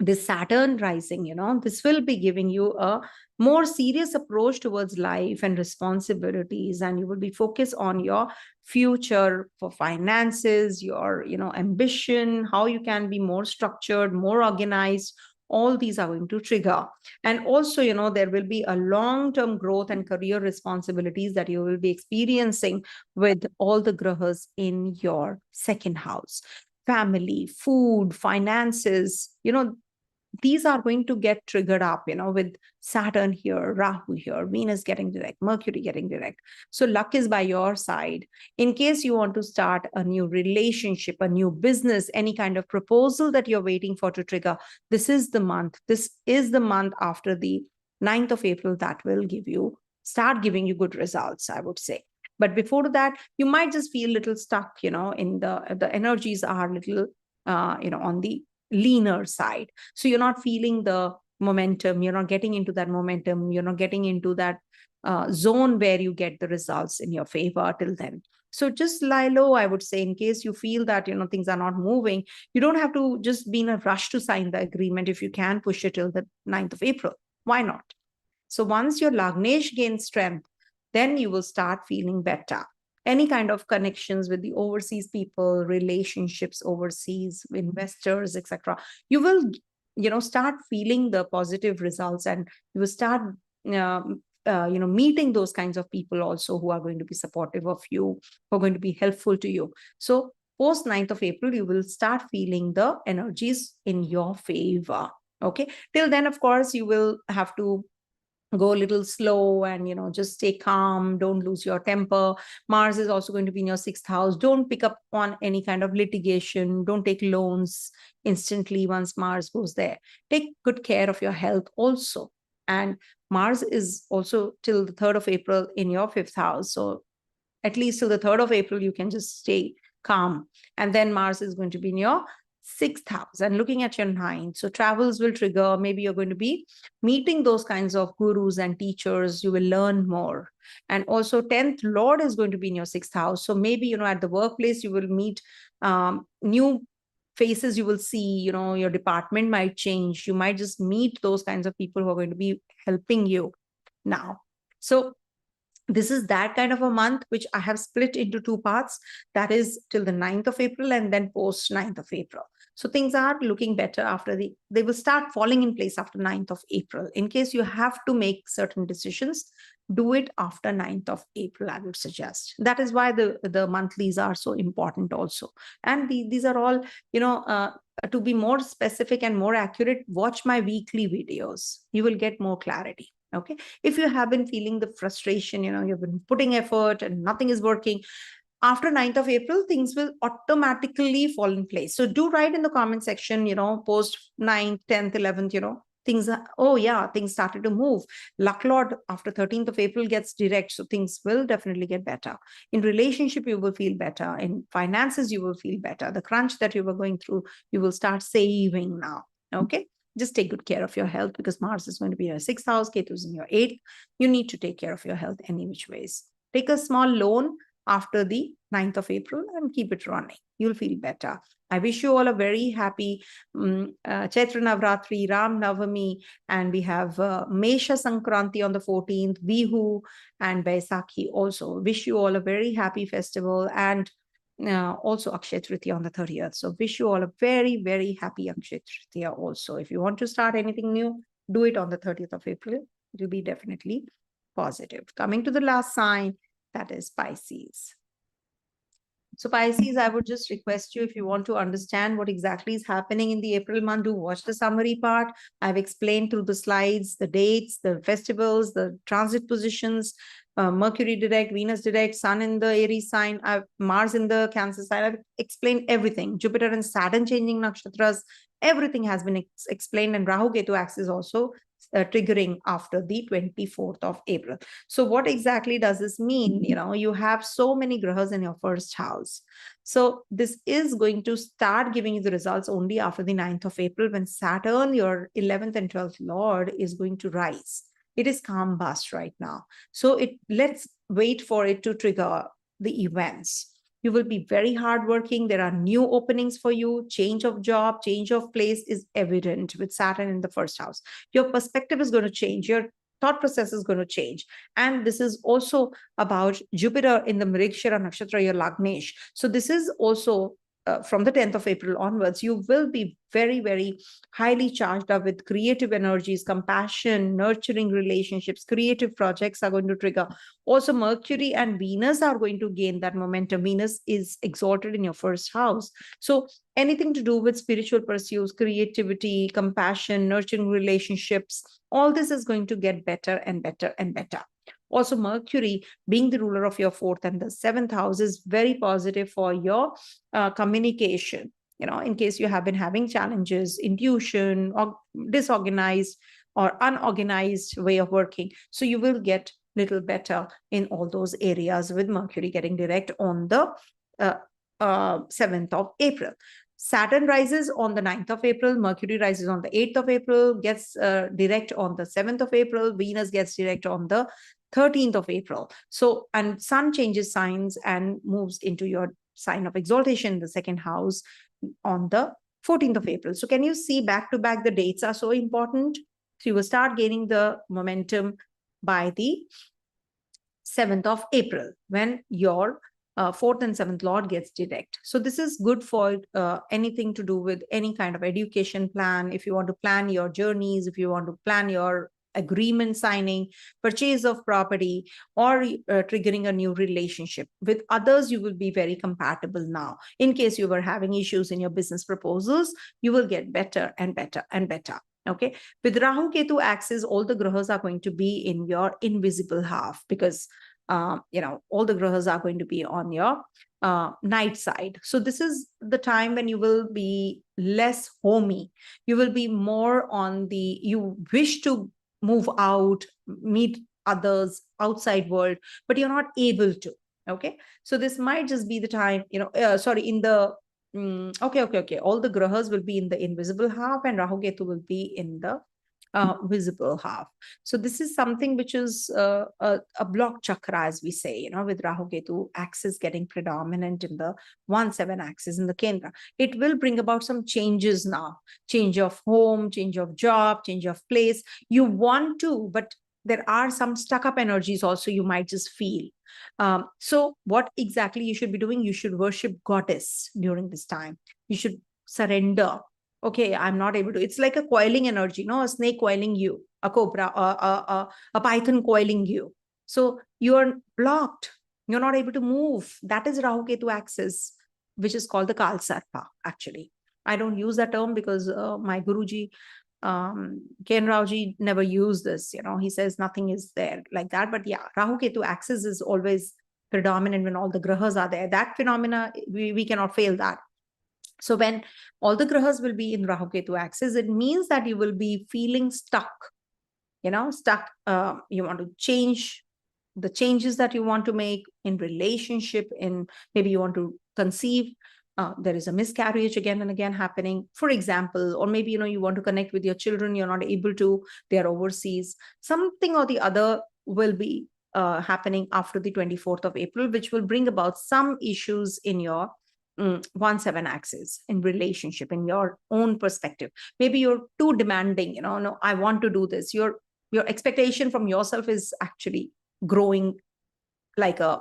this Saturn rising, this will be giving you a more serious approach towards life and responsibilities, and you will be focused on your future for finances, your, ambition, how you can be more structured, more organized. All these are going to trigger. And also, there will be a long-term growth and career responsibilities that you will be experiencing with all the grahas in your second house. Family, food, finances, these are going to get triggered up, with Saturn here, Rahu here, Venus getting direct, Mercury getting direct. So luck is by your side. In case you want to start a new relationship, a new business, any kind of proposal that you're waiting for to trigger, this is the month. This is the month after the 9th of April that will start giving you good results, I would say. But before that, you might just feel a little stuck, in the energies are a little, on the leaner side. So you're not feeling the momentum, you're not getting into that momentum, you're not getting into that zone where you get the results in your favor till then. So just lie low, I would say, in case you feel that, things are not moving. You don't have to just be in a rush to sign the agreement. If you can push it till the 9th of April, why not? So once your Lagnesh gains strength, then you will start feeling better. Any kind of connections with the overseas people, relationships overseas, investors, etc. You will, start feeling the positive results, and you will start, meeting those kinds of people also who are going to be supportive of you, who are going to be helpful to you. So post 9th of April, you will start feeling the energies in your favor. Okay. Till then, of course, you will have to go a little slow and, just stay calm. Don't lose your temper. Mars is also going to be in your 6th house. Don't pick up on any kind of litigation. Don't take loans instantly once Mars goes there. Take good care of your health also. And Mars is also till the 3rd of April in your 5th house. So at least till the 3rd of April, you can just stay calm. And then Mars is going to be in your 6th house and looking at your 9th. So travels will trigger. Maybe you're going to be meeting those kinds of gurus and teachers. You will learn more. And also 10th Lord is going to be in your 6th house. So maybe, at the workplace, you will meet new faces. You will see, your department might change. You might just meet those kinds of people who are going to be helping you now. So this is that kind of a month, which I have split into 2 parts. That is till the 9th of April and then post 9th of April. So things are looking better they will start falling in place after 9th of April. In case you have to make certain decisions, do it after 9th of April, I would suggest. That is why the monthlies are so important also. And these are all, to be more specific and more accurate, watch my weekly videos. You will get more clarity. Okay. If you have been feeling the frustration, you've been putting effort and nothing is working, after 9th of April, things will automatically fall in place. So do write in the comment section, post 9th, 10th, 11th, things started to move. Luck Lord after 13th of April gets direct. So things will definitely get better. In relationship, you will feel better. In finances, you will feel better. The crunch that you were going through, you will start saving now. Okay. Just take good care of your health, because Mars is going to be in your 6th house, Ketu is in your 8th. You need to take care of your health any which ways. Take a small loan after the 9th of April and keep it running. You'll feel better. I wish you all a very happy Chaitra Navratri, Ram Navami, and we have Mesha Sankranti on the 14th, Bihu and Baisakhi also. Wish you all a very happy festival, and also Akshay Tritiya on the 30th. So wish you all a very, very happy Akshay Tritiya also. If you want to start anything new, do it on the 30th of April. It will be definitely positive. Coming to the last sign, that is Pisces. So Pisces, I would just request you, if you want to understand what exactly is happening in the April month, do watch the summary part. I've explained through the slides, the dates, the festivals, the transit positions, Mercury direct, Venus direct, Sun in the Aries sign, Mars in the Cancer sign. I've explained everything. Jupiter and Saturn changing nakshatras. Everything has been explained, and Rahu Ketu axis also triggering after the 24th of April. So what exactly does this mean? You have so many grahas in your first house. So this is going to start giving you the results only after the 9th of April, when Saturn, your 11th and 12th Lord, is going to rise. It is calm bust right now. So let's wait for it to trigger the events. You will be very hardworking. There are new openings for you. Change of job, change of place is evident with Saturn in the first house. Your perspective is going to change. Your thought process is going to change. And this is also about Jupiter in the Mrigashira Nakshatra, your Lagnesh. So this is also from the 10th of April onwards, you will be very, very highly charged up with creative energies, compassion, nurturing relationships, creative projects are going to trigger. Also, Mercury and Venus are going to gain that momentum. Venus is exalted in your first house. So anything to do with spiritual pursuits, creativity, compassion, nurturing relationships, all this is going to get better and better and better. Also, Mercury, being the ruler of your 4th and the 7th house, is very positive for your communication. In case you have been having challenges, intuition, or disorganized or unorganized way of working. So you will get little better in all those areas with Mercury getting direct on the 7th of April. Saturn rises on the 9th of April, Mercury rises on the 8th of April, gets direct on the 7th of April, Venus gets direct on the 13th of April. So, and Sun changes signs and moves into your sign of exaltation, the second house, on the 14th of April. So can you see back to back, the dates are so important. So you will start gaining the momentum by the 7th of April when your 4th and 7th Lord gets direct. So this is good for anything to do with any kind of education plan. If you want to plan your journeys, if you want to plan your agreement signing, purchase of property, or triggering a new relationship with others, you will be very compatible now. In case you were having issues in your business proposals, you will get better and better and better. Okay, with Rahu Ketu axis, all the grahas are going to be in your invisible half, because all the grahas are going to be on your night side. So this is the time when you will be less homey. You will be more on you wish to move out, meet others outside world, but you're not able to. Okay, so this might just be the time, in the okay. All the grahas will be in the invisible half, and Rahu Ketu will be in the visible half. So this is something which is a block chakra, as we say, with Rahu Ketu axis getting predominant in the 1-7 axis in the Kendra. It will bring about some changes now, change of home, change of job, change of place. You want to, but there are some stuck up energies also you might just feel. So what exactly you should be doing? You should worship goddess during this time. You should surrender. Okay, I'm not able to. It's like a coiling energy, a snake coiling you, a cobra, a python coiling you. So you're blocked. You're not able to move. That is Rahu Ketu axis, which is called the Kal Sarpa, actually. I don't use that term because my Guruji, Ken Raoji, never used this. He says nothing is there like that. But yeah, Rahu Ketu axis is always predominant when all the grahas are there. That phenomena, we cannot fail that. So when all the grahas will be in Rahu Ketu axis, it means that you will be feeling stuck, stuck. You want to change the changes that you want to make in relationship, maybe you want to conceive. There is a miscarriage again and again happening, for example, or maybe, you want to connect with your children. You're not able to, they're overseas. Something or the other will be happening after the 24th of April, which will bring about some issues in your 1-7 axis in relationship, in your own perspective. Maybe you're too demanding, no, I want to do this. Your expectation from yourself is actually growing like a,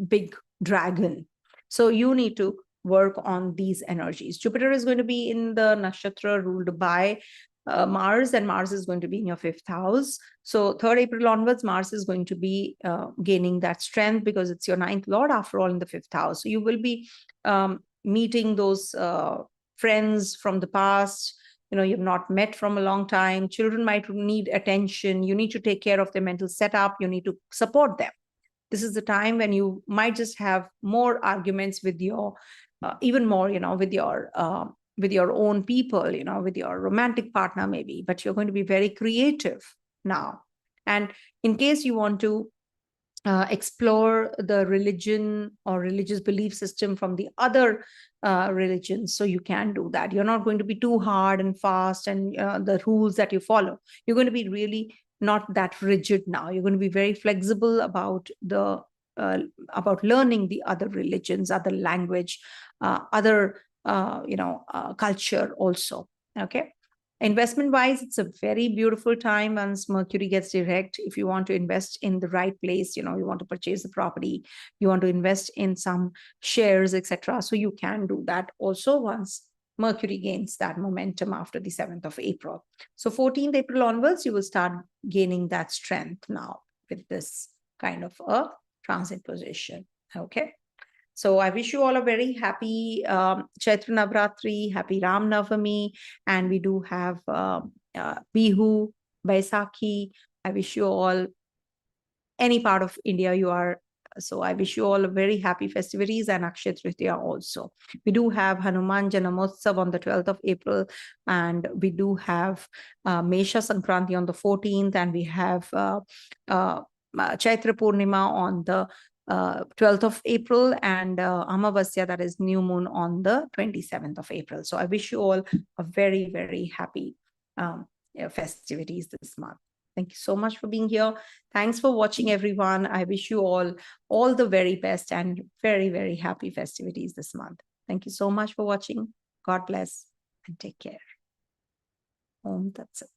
big dragon. So you need to work on these energies. Jupiter is going to be in the nakshatra ruled by Mars, and Mars is going to be in your 5th house. So 3rd April onwards, Mars is going to be gaining that strength because it's your 9th Lord after all in the 5th house. So you will be meeting those friends from the past, you've not met from a long time. Children might need attention. You need to take care of their mental setup. You need to support them. This is the time when you might just have more arguments with your, even more, with your with your own people, with your romantic partner maybe, but you're going to be very creative now. And in case you want to explore the religion or religious belief system from the other religions, so you can do that. You're not going to be too hard and fast and the rules that you follow. You're going to be really not that rigid now. You're going to be very flexible about about learning the other religions, other language, other culture also. Okay. Investment wise, it's a very beautiful time once Mercury gets direct. If you want to invest in the right place, you want to purchase the property, you want to invest in some shares, etc. So you can do that also once Mercury gains that momentum after the 7th of April. So 14th April onwards, you will start gaining that strength now with this kind of a transit position. Okay. So I wish you all a very happy Chaitra Navratri, happy Ram Navami, and we do have Bihu, Baisakhi. I wish you all, any part of India you are. So I wish you all a very happy festivities and Akshaya Tritiya also. We do have Hanuman Janamotsav on the 12th of April, and we do have Mesha Sankranti on the 14th, and we have Chaitra Purnima on the 12th of April, and Amavasya, that is new moon, on the 27th of April. So I wish you all a very, very happy festivities this month. Thank you so much for being here. Thanks for watching, everyone. I wish you all the very best and very, very happy festivities this month. Thank you so much for watching. God bless and take care. Om Tat Sat.